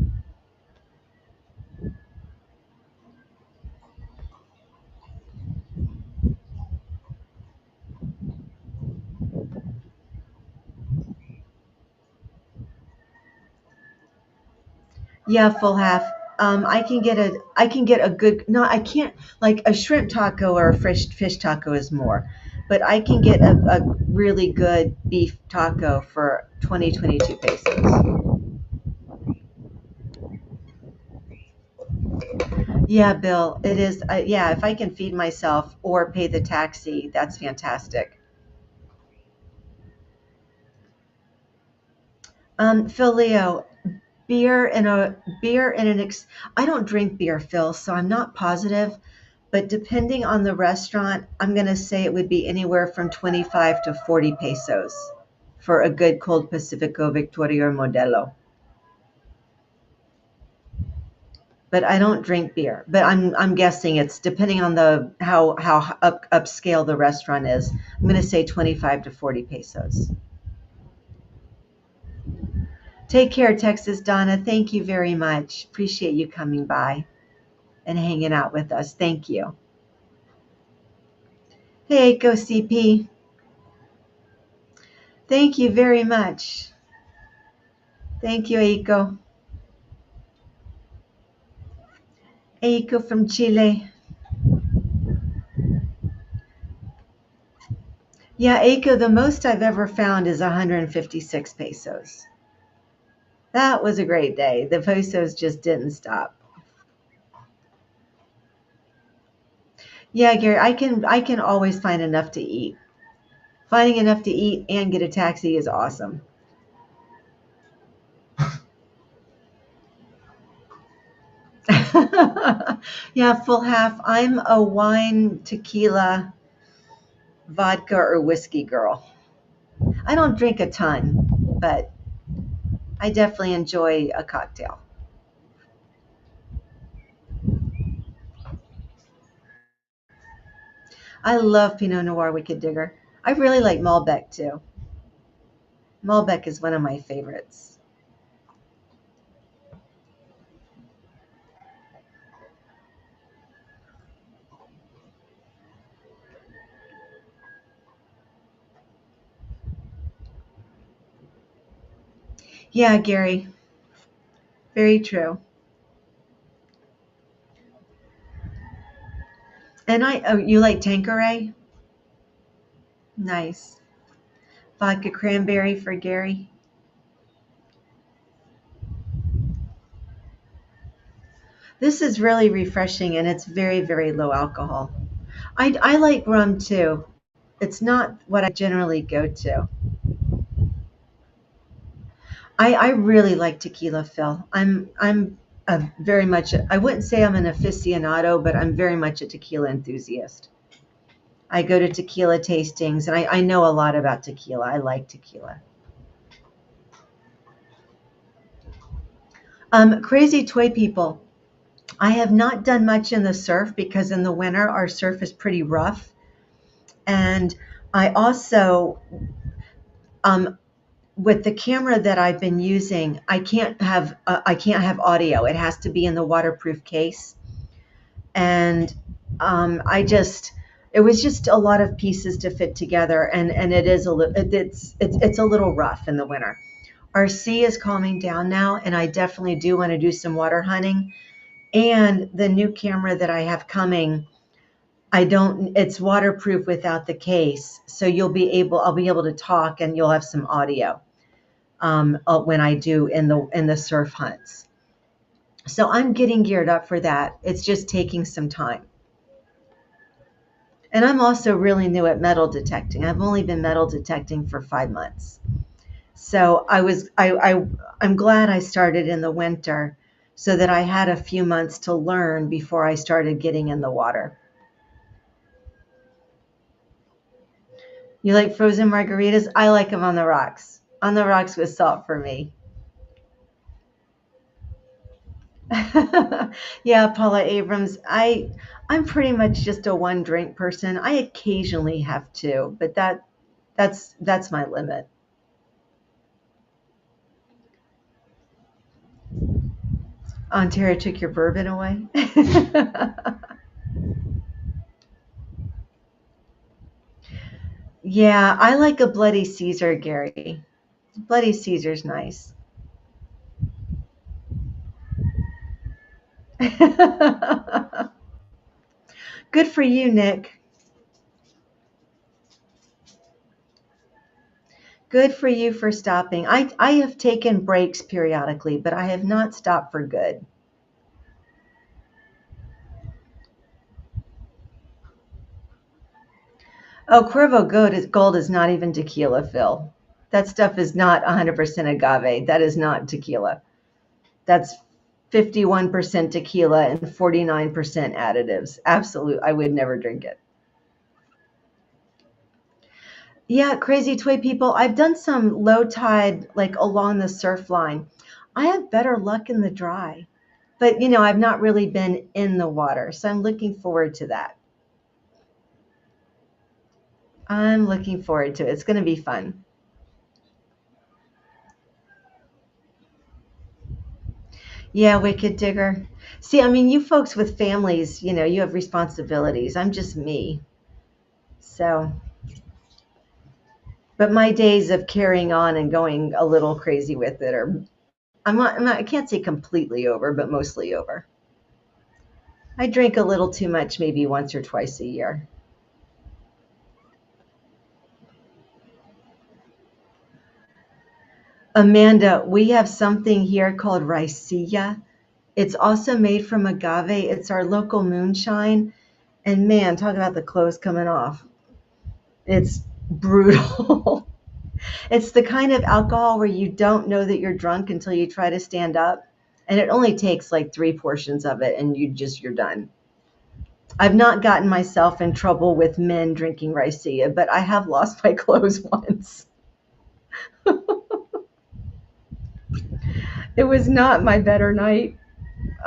Yeah, full half. I can get a good, no, I can't, like a shrimp taco or a fish taco is more, but I can get a really good beef taco for 22 pesos. Yeah, Bill, it is. Yeah, if I can feed myself or pay the taxi, that's fantastic. Phil Leo, beer and I don't drink beer, Phil, so I'm not positive, but depending on the restaurant, I'm going to say it would be anywhere from 25 to 40 pesos for a good cold Pacifico Victoria or Modelo. But I don't drink beer. But I'm guessing it's depending on the how upscale the restaurant is. I'm going to say 25 to 40 pesos. Take care, Texas Donna. Thank you very much. Appreciate you coming by and hanging out with us. Thank you. Hey, Eiko CP. Thank you very much. Thank you, Eiko. Eiko from Chile. Yeah, Eiko, the most I've ever found is 156 pesos. That was a great day. The pesos just didn't stop. Yeah, Gary, I can always find enough to eat. Finding enough to eat and get a taxi is awesome. Yeah, full half. I'm a wine, tequila, vodka, or whiskey girl. I don't drink a ton, but I definitely enjoy a cocktail. I love Pinot Noir Wicked Digger. I really like Malbec too. Malbec is one of my favorites. Yeah, Gary, very true. And you like Tanqueray? Nice. Vodka cranberry for Gary. This is really refreshing and it's very, very low alcohol. I like rum too. It's not what I generally go to. I really like tequila, Phil. I'm a very much, I wouldn't say I'm an aficionado, but I'm very much a tequila enthusiast. I go to tequila tastings and I know a lot about tequila. I like tequila. Crazy toy people. I have not done much in the surf because in the winter our surf is pretty rough. And I also, um, with the camera that I've been using, I can't have audio. It has to be in the waterproof case. And I just it was just a lot of pieces to fit together, and it is a it's a little rough in the winter. Our sea is calming down now, and I definitely do want to do some water hunting. And the new camera that I have coming, I don't, it's waterproof without the case. So I'll be able to talk and you'll have some audio when I do in the surf hunts. So I'm getting geared up for that. It's just taking some time. And I'm also really new at metal detecting. I've only been metal detecting for 5 months. So I'm glad I started in the winter so that I had a few months to learn before I started getting in the water. You like frozen margaritas? I like them on the rocks. On the rocks with salt for me. Yeah, Paula Abrams. I'm pretty much just a one drink person. I occasionally have two, but that's my limit. Ontario took your bourbon away. Yeah, I like a Bloody Caesar, Gary. Bloody Caesar's nice. Good for you, Nick. Good for you for stopping. I have taken breaks periodically, but I have not stopped for good. Oh, Gold is not even tequila, Phil. That stuff is not 100% agave. That is not tequila. That's 51% tequila and 49% additives. Absolute. I would never drink it. Yeah, crazy toy people. I've done some low tide, like along the surf line. I have better luck in the dry, but I've not really been in the water, so I'm looking forward to that. I'm looking forward to it. It's going to be fun. Yeah, Wicked Digger. See, I mean, you folks with families, you have responsibilities. I'm just me. So, but my days of carrying on and going a little crazy with it are, I can't say completely over, but mostly over. I drink a little too much, maybe once or twice a year. Amanda, we have something here called raicilla. It's also made from agave. It's our local moonshine. And man, talk about the clothes coming off. It's brutal. It's the kind of alcohol where you don't know that you're drunk until you try to stand up. And it only takes like 3 portions of it and you're done. I've not gotten myself in trouble with men drinking raicilla, but I have lost my clothes once. It was not my better night,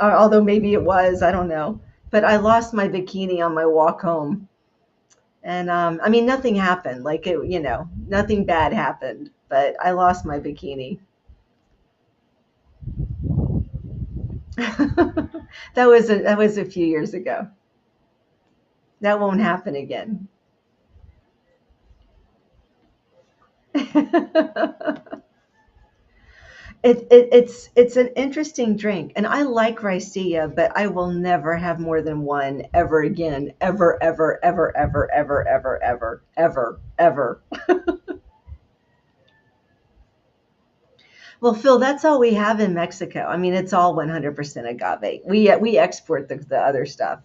although maybe it was, I don't know. But I lost my bikini on my walk home. And I mean, nothing happened. Like nothing bad happened, but I lost my bikini. That was a few years ago. That won't happen again. It's an interesting drink, and I like raicilla, but I will never have more than one ever again, ever, ever, ever, ever, ever, ever, ever, ever, ever. Well, Phil, that's all we have in Mexico. I mean, it's all 100% agave. We export the other stuff.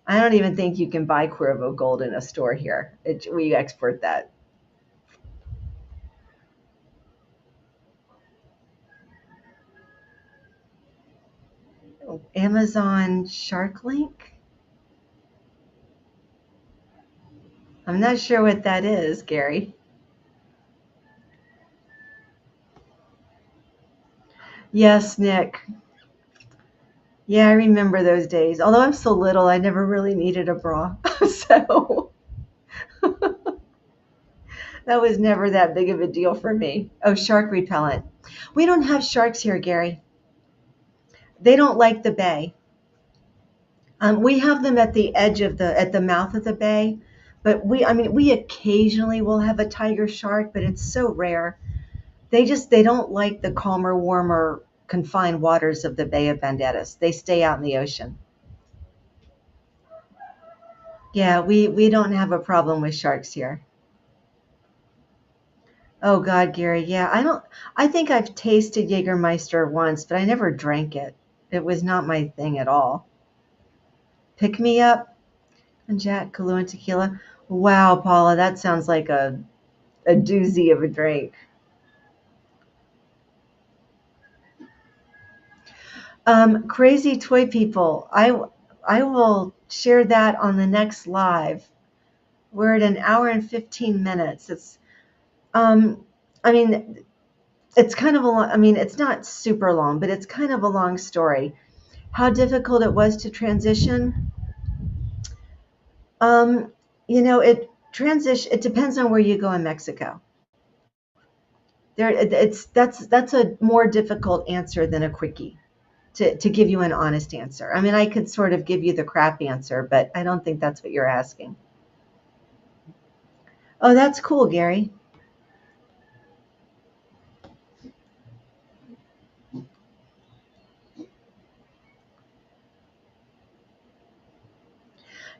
I don't even think you can buy Cuervo Gold in a store here. We export that. Amazon Shark Link? I'm not sure what that is, Gary. Yes, Nick. Yeah, I remember those days. Although I'm so little, I never really needed a bra. So that was never that big of a deal for me. Oh, shark repellent. We don't have sharks here, Gary. They don't like the bay. We have them at the edge at the mouth of the bay, but I mean, we occasionally will have a tiger shark, but it's so rare. They don't like the calmer, warmer, confined waters of the Bay of Banderas. They stay out in the ocean. Yeah, we don't have a problem with sharks here. Oh God, Gary, yeah, I think I've tasted Jägermeister once, but I never drank it. It was not my thing at all. Pick me up and Jack, Kahlua and tequila. Wow, Paula, that sounds like a doozy of a drink. Crazy toy people. I will share that on the next live. We're at an hour and 15 minutes. Um, I mean, it's kind of a long, I mean, it's not super long, but it's kind of a long story. How difficult it was to transition. Um, it depends on where you go in Mexico. That's a more difficult answer than a quickie to give you an honest answer. I mean, I could sort of give you the crap answer, but I don't think that's what you're asking. Oh, that's cool, Gary.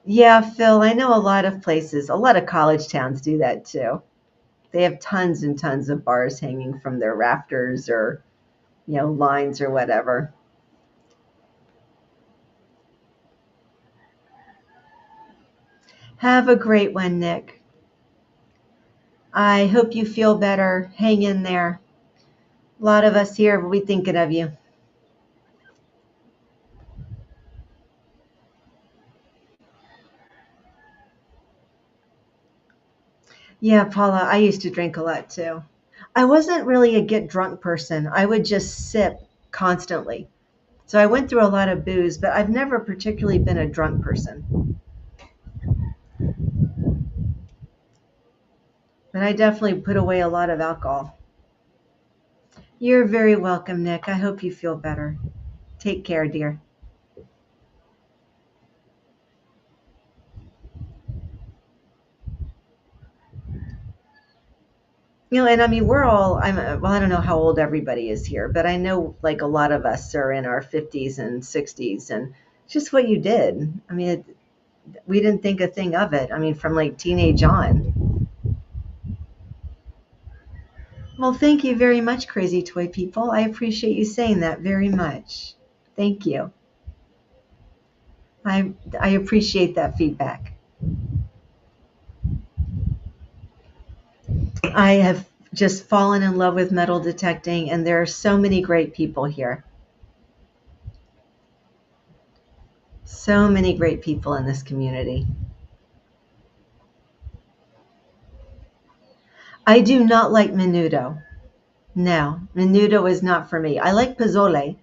Yeah, Phil, I know a lot of places, a lot of college towns do that too. They have tons and tons of bars hanging from their rafters or, lines or whatever. Have a great one, Nick. I hope you feel better. Hang in there. A lot of us here will be thinking of you. Yeah, Paula, I used to drink a lot too. I wasn't really a get drunk person. I would just sip constantly. So I went through a lot of booze, but I've never particularly been a drunk person. But I definitely put away a lot of alcohol. You're very welcome, Nick. I hope you feel better. Take care, dear. And I mean, well, I don't know how old everybody is here, but I know like a lot of us are in our 50s and 60s, and it's just what you did. I mean, we didn't think a thing of it. I mean, from like teenage on. Well, thank you very much, Crazy Toy People. I appreciate you saying that very much. Thank you. I appreciate that feedback. I have just fallen in love with metal detecting, and there are so many great people here. So many great people in this community. I do not like menudo. No, menudo is not for me. I like pozole.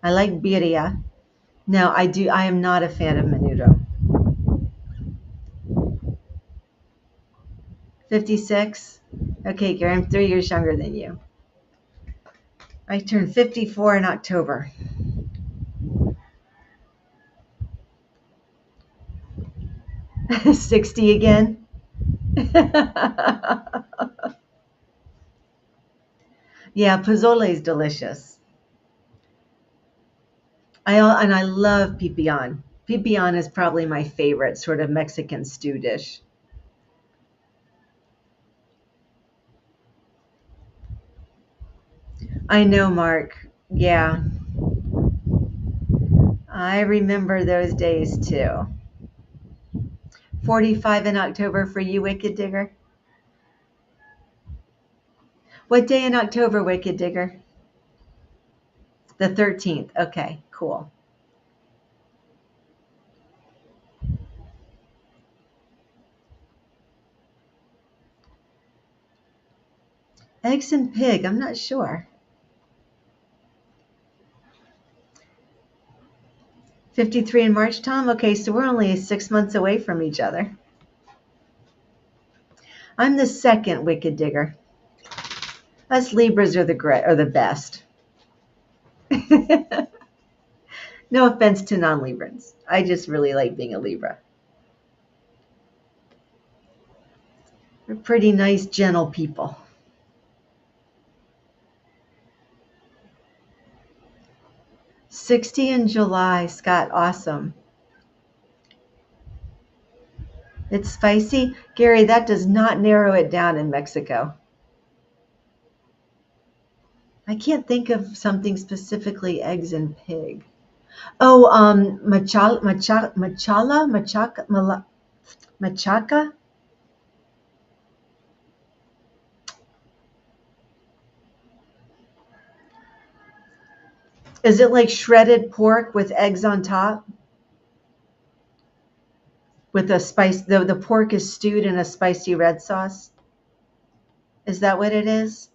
I like birria. No, I am not a fan of menudo. 56? Okay, Gary, I'm 3 years younger than you. I turned 54 in October. 60 again? Yeah, pozole is delicious. And I love pipián. Pipián is probably my favorite sort of Mexican stew dish. I know, Mark. Yeah, I remember those days too. 45 in October for you, Wicked Digger. What day in October, Wicked Digger? The 13th. Okay, cool. Eggs and pig, I'm not sure. 53 in March, Tom? Okay, so we're only 6 months away from each other. I'm the second Wicked Digger. Us Libras are the best. No offense to non-Librans. I just really like being a Libra. We're pretty nice, gentle people. 60 in July, Scott. Awesome. It's spicy. Gary, that does not narrow it down in Mexico. I can't think of something specifically eggs and pig. Oh, machaca. Is it like shredded pork with eggs on top? With a spice, the pork is stewed in a spicy red sauce. Is that what it is?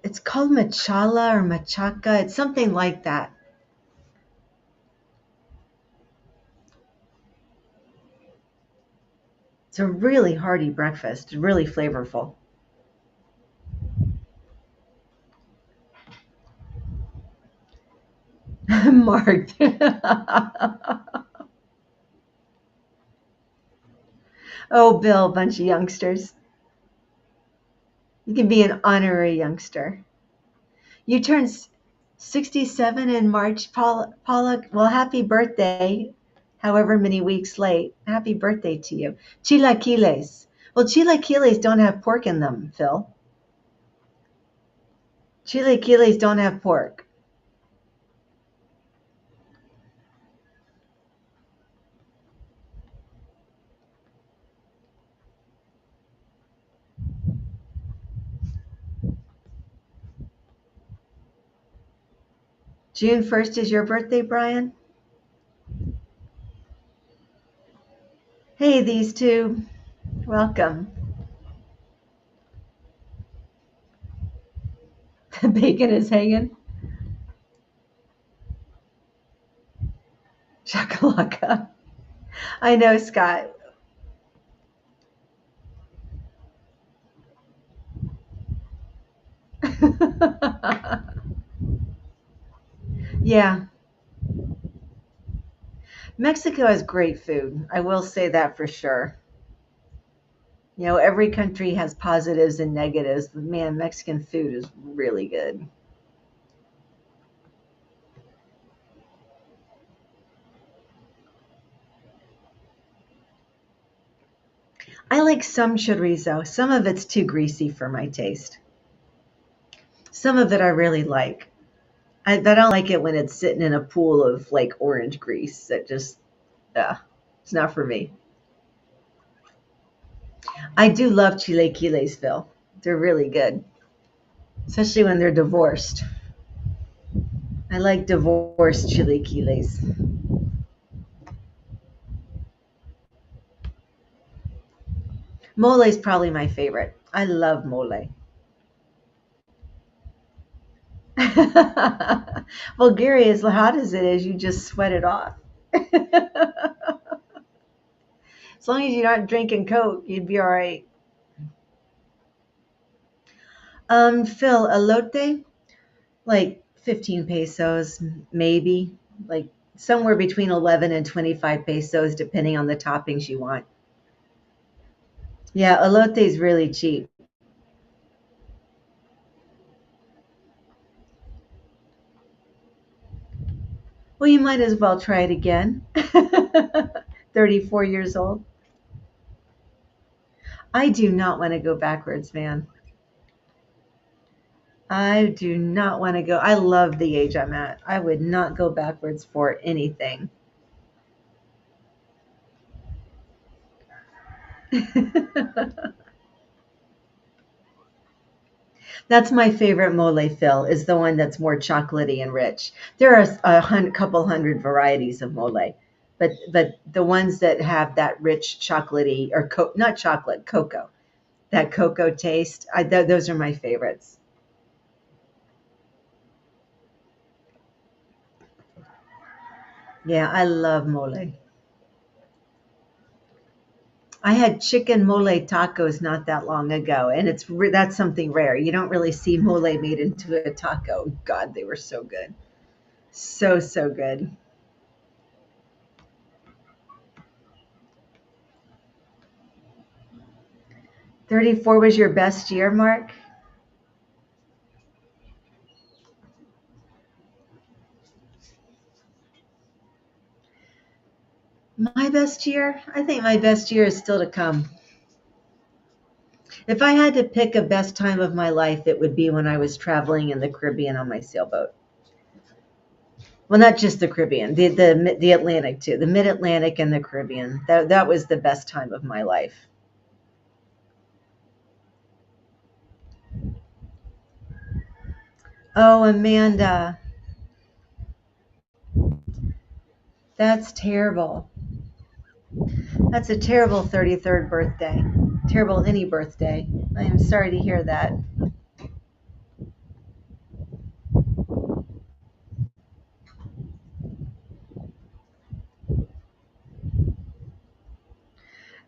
It's called machala or machaca. It's something like that. It's a really hearty breakfast, really flavorful. Mark. Oh, Bill, bunch of youngsters. You can be an honorary youngster. You turn 67 in March, Paula. Well, happy birthday, however many weeks late. Happy birthday to you. Chilaquiles. Well, chilaquiles don't have pork in them, Phil. Chilaquiles don't have pork. June 1st is your birthday, Brian? Hey, these two. Welcome. The bacon is hanging. Shakalaka. I know, Scott. Yeah, Mexico has great food. I will say that for sure. You know, every country has positives and negatives, but man, Mexican food is really good. I like some chorizo. Some of it's too greasy for my taste. Some of it I really like. I don't like it when it's sitting in a pool of like orange grease. That just, it's not for me. I do love chilaquiles, Phil. They're really good, especially when they're divorced. I like divorced chilaquiles. Mole is probably my favorite. I love mole. Well, Gary, as hot as it is, you just sweat it off. As long as you're not drinking Coke, you'd be all right. Phil, elote, like 15 pesos, maybe, like somewhere between 11 and 25 pesos, depending on the toppings you want. Yeah, elote is really cheap. Well, you might as well try it again. 34 years old. I do not want to go backwards, man. I do not want to go. I love the age I'm at. I would not go backwards for anything. That's my favorite mole, Phil, is the one that's more chocolatey and rich. There are couple hundred varieties of mole, but the ones that have that rich chocolatey or not chocolate, cocoa, that cocoa taste, those are my favorites. Yeah, I love mole. I had chicken mole tacos not that long ago, and that's something rare. You don't really see mole made into a taco. God, they were so good. So good. 34 was your best year, Mark? My best year? I think my best year is still to come. If I had to pick a best time of my life, it would be when I was traveling in the Caribbean on my sailboat. Well, not just the Caribbean, the Atlantic too, the Mid-Atlantic and the Caribbean. That was the best time of my life. Oh, Amanda, that's terrible. That's a terrible 33rd birthday. Terrible any birthday. I am sorry to hear that.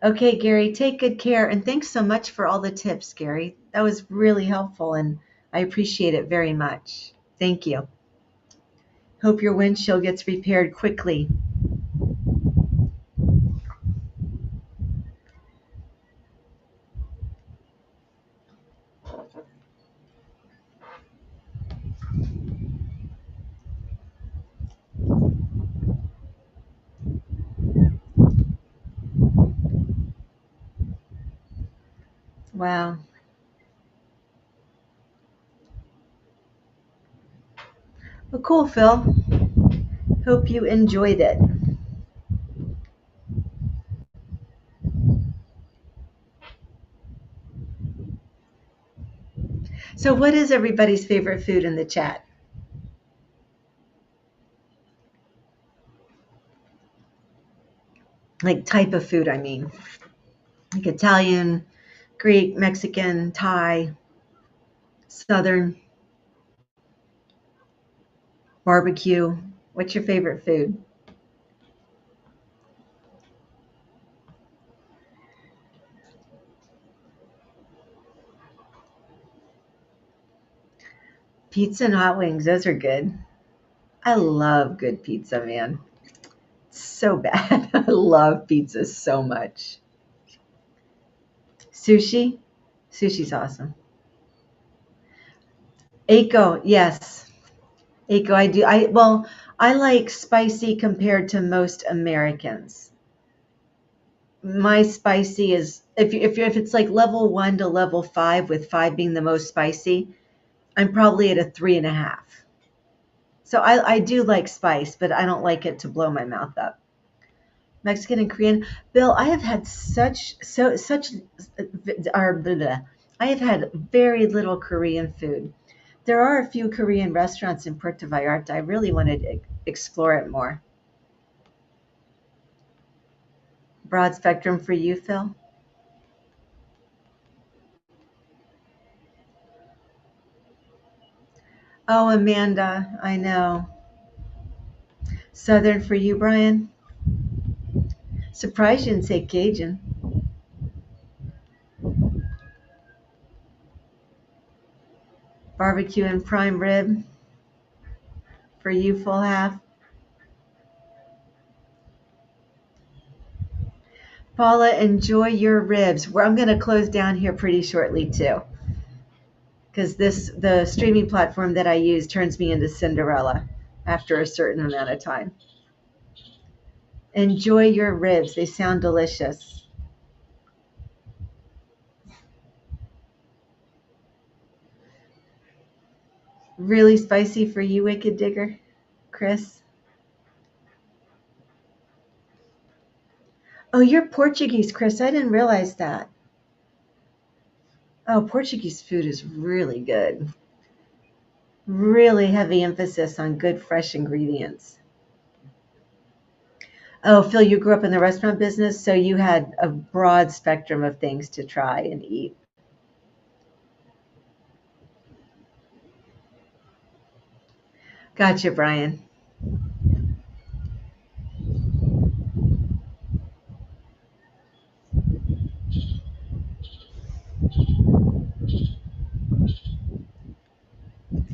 Okay, Gary, take good care. And thanks so much for all the tips, Gary. That was really helpful and I appreciate it very much. Thank you. Hope your windshield gets repaired quickly. Wow. Well, cool, Phil. Hope you enjoyed it. So, what is everybody's favorite food in the chat? Like type of food, I mean. Like Italian, Greek, Mexican, Thai, Southern, barbecue. What's your favorite food? Pizza and hot wings. Those are good. I love good pizza, man. So bad. I love pizza so much. Sushi? Sushi's awesome. Eiko, yes. Eiko, I do. I like spicy compared to most Americans. My spicy is if it's like level 1 to level 5, with 5 being the most spicy, I'm probably at a 3.5. So I do like spice, but I don't like it to blow my mouth up. Mexican and Korean. Bill, I have had I have had very little Korean food. There are a few Korean restaurants in Puerto Vallarta. I really wanted to explore it more. Broad spectrum for you, Phil? Oh, Amanda, I know. Southern for you, Brian? Surprised you didn't say Cajun. Barbecue and prime rib for you, full half. Paula, enjoy your ribs. I'm going to close down here pretty shortly too, because the streaming platform that I use turns me into Cinderella after a certain amount of time. Enjoy your ribs. They sound delicious. Really spicy for you, Wicked Digger, Chris? Oh, you're Portuguese, Chris. I didn't realize that. Oh, Portuguese food is really good. Really heavy emphasis on good, fresh ingredients. Oh, Phil, you grew up in the restaurant business, so you had a broad spectrum of things to try and eat. Gotcha, Brian.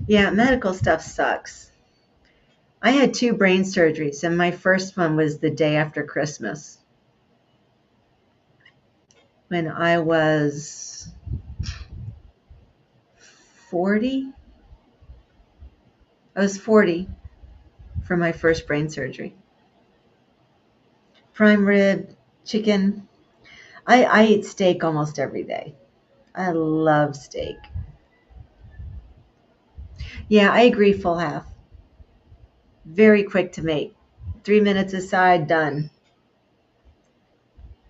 Yeah, medical stuff sucks. I had 2 brain surgeries, and my first one was the day after Christmas when I was 40. I was 40 for my first brain surgery. prime rib, chicken. I eat steak almost every day. I love steak. Yeah, I agree, full half. Very quick to make. 3 minutes aside, done.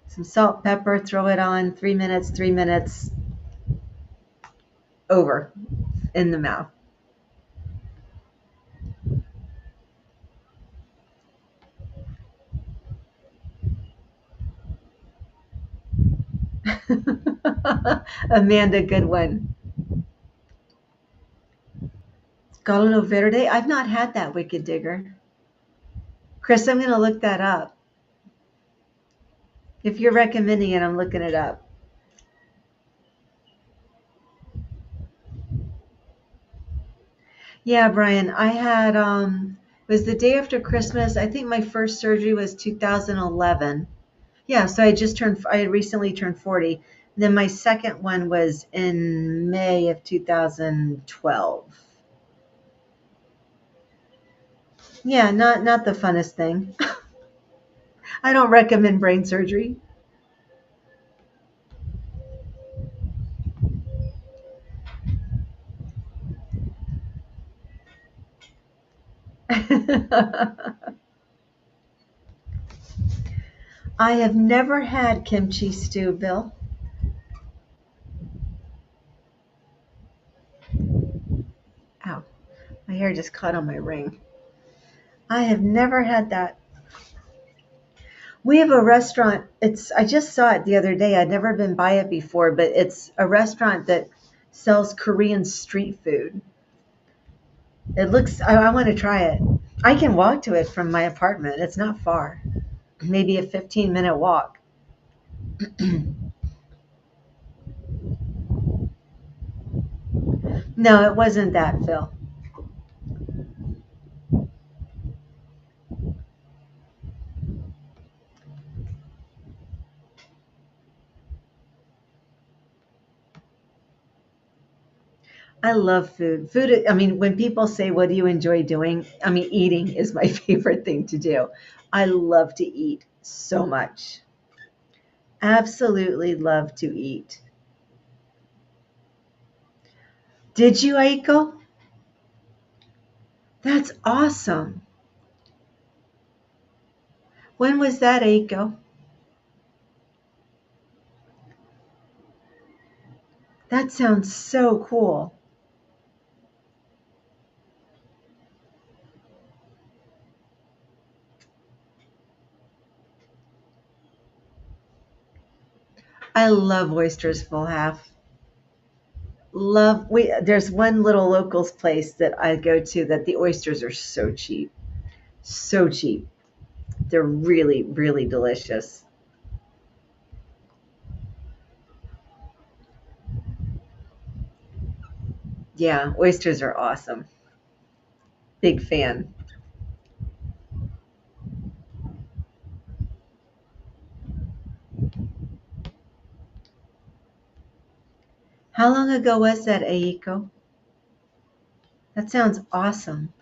Some salt, pepper, throw it on. 3 minutes, 3 minutes, over in the mouth. Amanda, good one. Scalo Verde. I've not had that, Wicked Digger. Chris, I'm going to look that up. If you're recommending it, I'm looking it up. Yeah, Brian, I had it was the day after Christmas. I think my first surgery was 2011. Yeah, so I had recently turned 40. Then my second one was in May of 2012. Yeah, not the funnest thing. I don't recommend brain surgery. I have never had kimchi stew, Bill. Ow, my hair just caught on my ring. I have never had that. We have a restaurant. It's I just saw it the other day. I'd never been by it before, but it's a restaurant that sells Korean street food. It looks I want to try it. I can walk to it from my apartment. It's not far. Maybe a 15-minute walk. No, it wasn't that, Phil. I love food. Food, I mean, when people say, what do you enjoy doing? I mean, eating is my favorite thing to do. I love to eat so much. Absolutely love to eat. Did you, Aiko? That's awesome. When was that, Aiko? That sounds so cool. I love oysters full half. Love we there's one little locals place that I go to that the oysters are so cheap. So cheap. They're really, really delicious. Yeah, oysters are awesome. Big fan. How long ago was that, Aiko? That sounds awesome.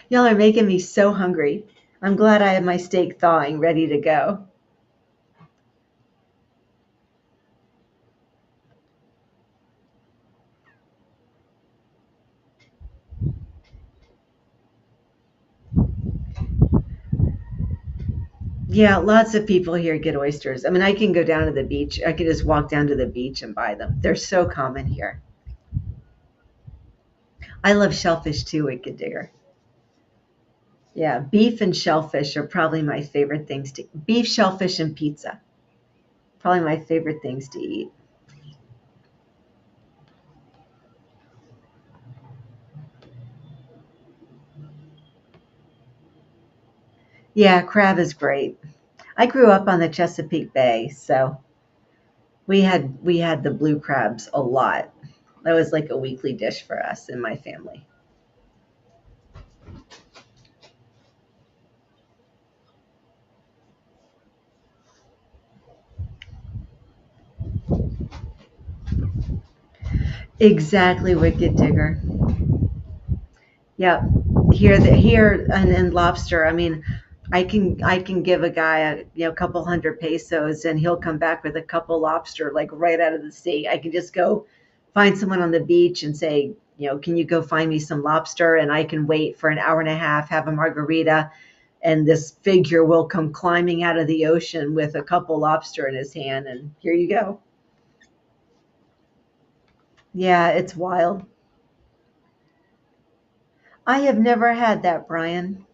Y'all are making me so hungry. I'm glad I have my steak thawing ready to go. Yeah, lots of people here get oysters. I mean, I can go down to the beach. I can just walk down to the beach and buy them. They're so common here. I love shellfish too, Wicked Digger. Yeah, beef and shellfish are probably my favorite things to beef, shellfish, and pizza. Probably my favorite things to eat. Yeah, crab is great. I grew up on the Chesapeake Bay, so we had the blue crabs a lot. That was like a weekly dish for us and my family. Exactly, wicked digger. Yep. Here and lobster. I mean, I can give a guy a couple hundred pesos and he'll come back with a couple lobster like right out of the sea. I can just go find someone on the beach and say, can you go find me some lobster? And I can wait for an hour and a half, have a margarita, and this figure will come climbing out of the ocean with a couple lobster in his hand, and here you go. Yeah, it's wild. I have never had that, Brian.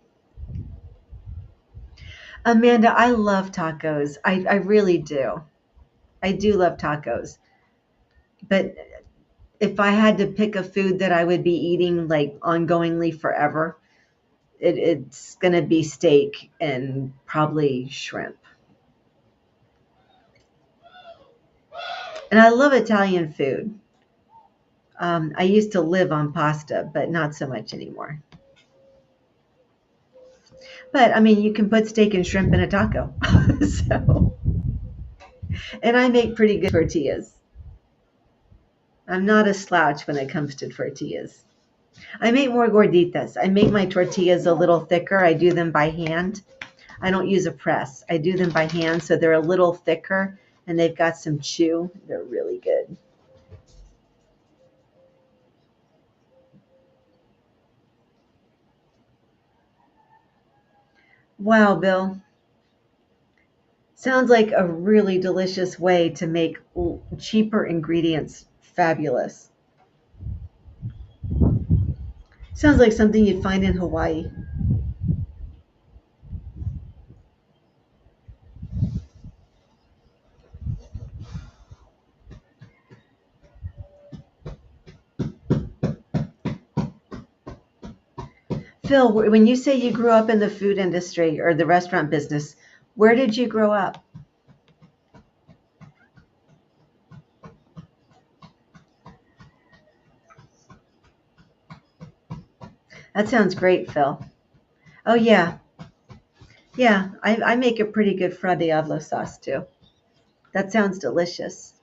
Amanda, I love tacos. I really do. I do love tacos. But if I had to pick a food that I would be eating like ongoingly forever, it's going to be steak and probably shrimp. And I love Italian food. I used to live on pasta, but not so much anymore. But I mean, you can put steak and shrimp in a taco. So, and I make pretty good tortillas. I'm not a slouch when it comes to tortillas. I make more gorditas. I make my tortillas a little thicker. I do them by hand. I don't use a press. I do them by hand, so they're a little thicker and they've got some chew. They're really good. Wow, Bill. Sounds like a really delicious way to make cheaper ingredients fabulous. Sounds like something you'd find in Hawaii. Phil, when you say you grew up in the food industry or the restaurant business, where did you grow up? That sounds great, Phil. Oh, yeah. Yeah, I make a pretty good fra diablo sauce too. That sounds delicious.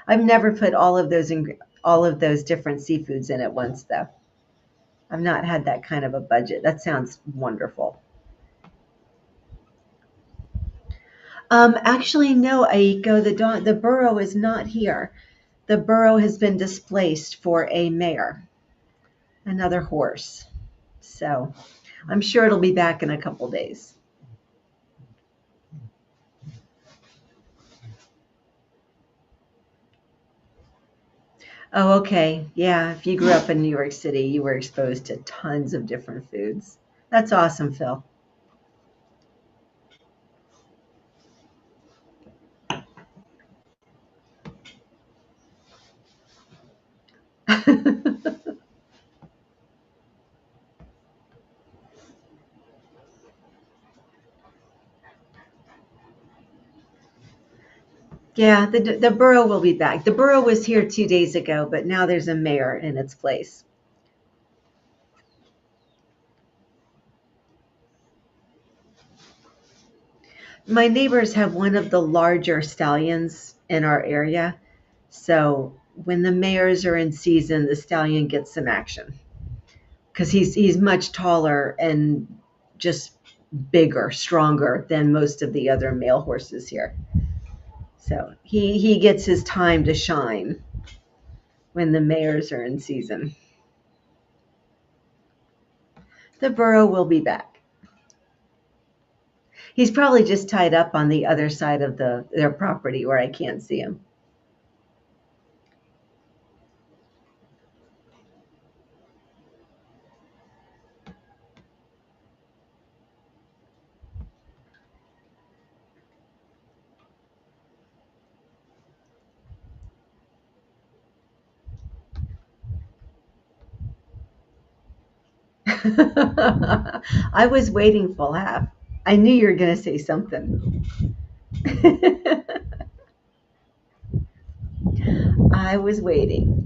I've never put all of those different seafoods in at once, though. I've not had that kind of a budget. That sounds wonderful. Actually, no, Aiko, the borough is not here. The borough has been displaced for a mayor, another horse. So I'm sure it'll be back in a couple days. Oh, okay. Yeah, if you grew up in New York City, you were exposed to tons of different foods. That's awesome, Phil. Yeah, the borough will be back. The borough was here 2 days ago, but now there's a mayor in its place. My neighbors have one of the larger stallions in our area. So when the mayors are in season, the stallion gets some action because he's much taller and just bigger, stronger than most of the other male horses here. So he gets his time to shine when the mayors are in season. The borough will be back. He's probably just tied up on the other side of their property where I can't see him. I was waiting full half. I knew you were going to say something. I was waiting.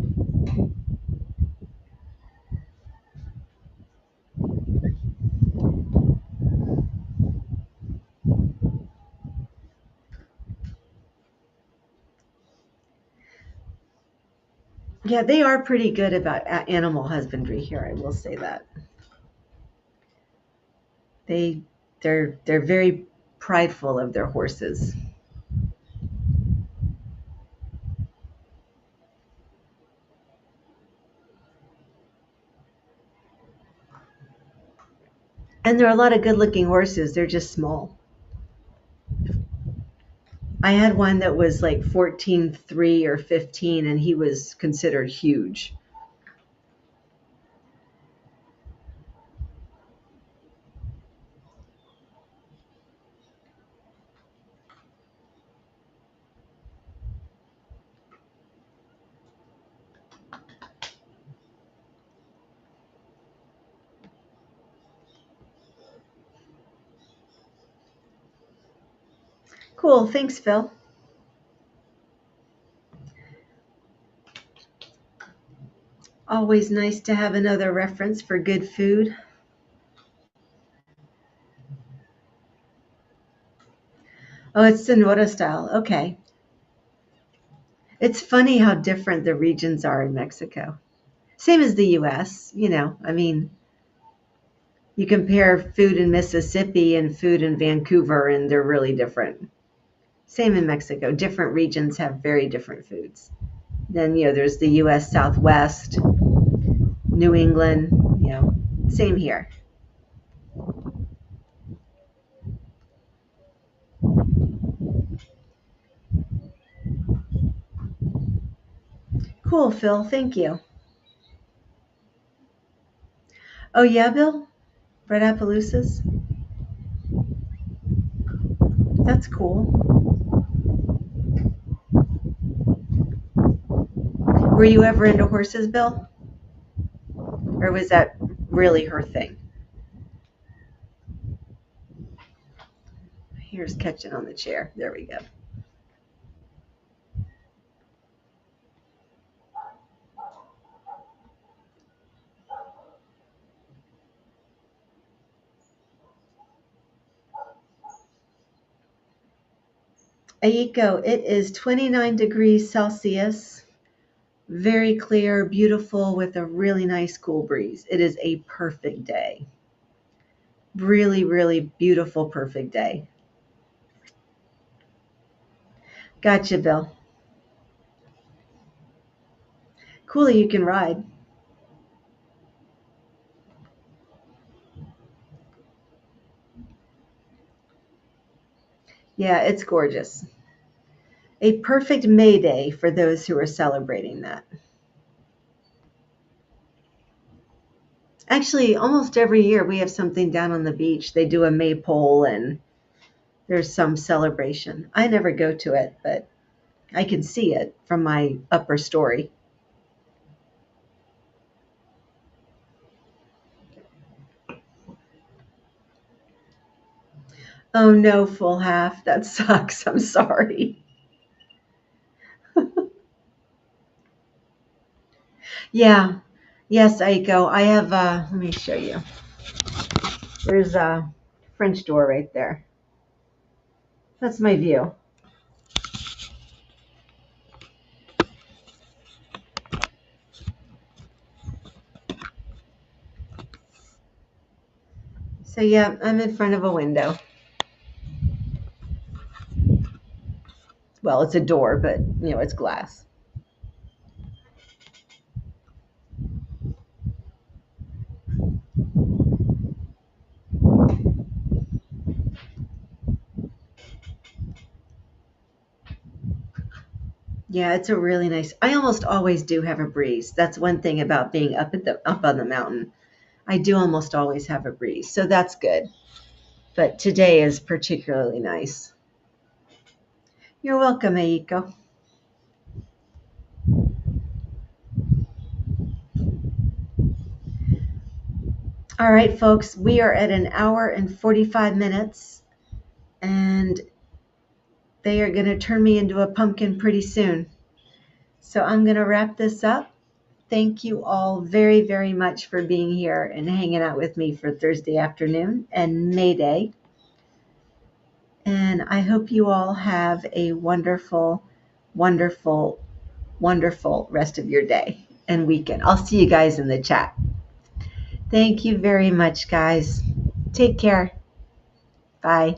Yeah, they are pretty good about animal husbandry here. I will say that they they're very prideful of their horses. And there are a lot of good looking horses. They're just small. I had one that was like 14.3 or 15, and he was considered huge. Cool. Thanks, Phil. Always nice to have another reference for good food. Oh, it's Sonora style. Okay. It's funny how different the regions are in Mexico. Same as the US, I mean, you compare food in Mississippi and food in Vancouver, and they're really different. Same in Mexico. Different regions have very different foods. Then, there's the US Southwest, New England, same here. Cool, Phil. Thank you. Oh, yeah, Bill? Red Appaloosas? That's cool. Were you ever into horses, Bill? Or was that really her thing? Here's catching on the chair. There we go. Aiko, it is 29 degrees Celsius, very clear, beautiful, with a really nice cool breeze. It is a perfect day. Really, really beautiful, perfect day. Gotcha, Bill. Cool, you can ride. Yeah, it's gorgeous. A perfect May Day for those who are celebrating that. Actually, almost every year we have something down on the beach. They do a maypole and there's some celebration. I never go to it, but I can see it from my upper story. Oh no, full half. That sucks. I'm sorry. Yeah. Yes, Aiko. I have let me show you. There's a French door right there. That's my view. So yeah, I'm in front of a window. Well, it's a door, but it's glass. Yeah, it's a really nice. I almost always do have a breeze. That's one thing about being up on the mountain. I do almost always have a breeze, so that's good. But today is particularly nice. You're welcome, Aiko. All right, folks, we are at an hour and 45 minutes, and they are going to turn me into a pumpkin pretty soon. So I'm going to wrap this up. Thank you all very, very much for being here and hanging out with me for Thursday afternoon and May Day. And I hope you all have a wonderful, wonderful wonderful rest of your day and weekend. I'll see you guys in the chat. Thank you very much, guys. Take care. Bye.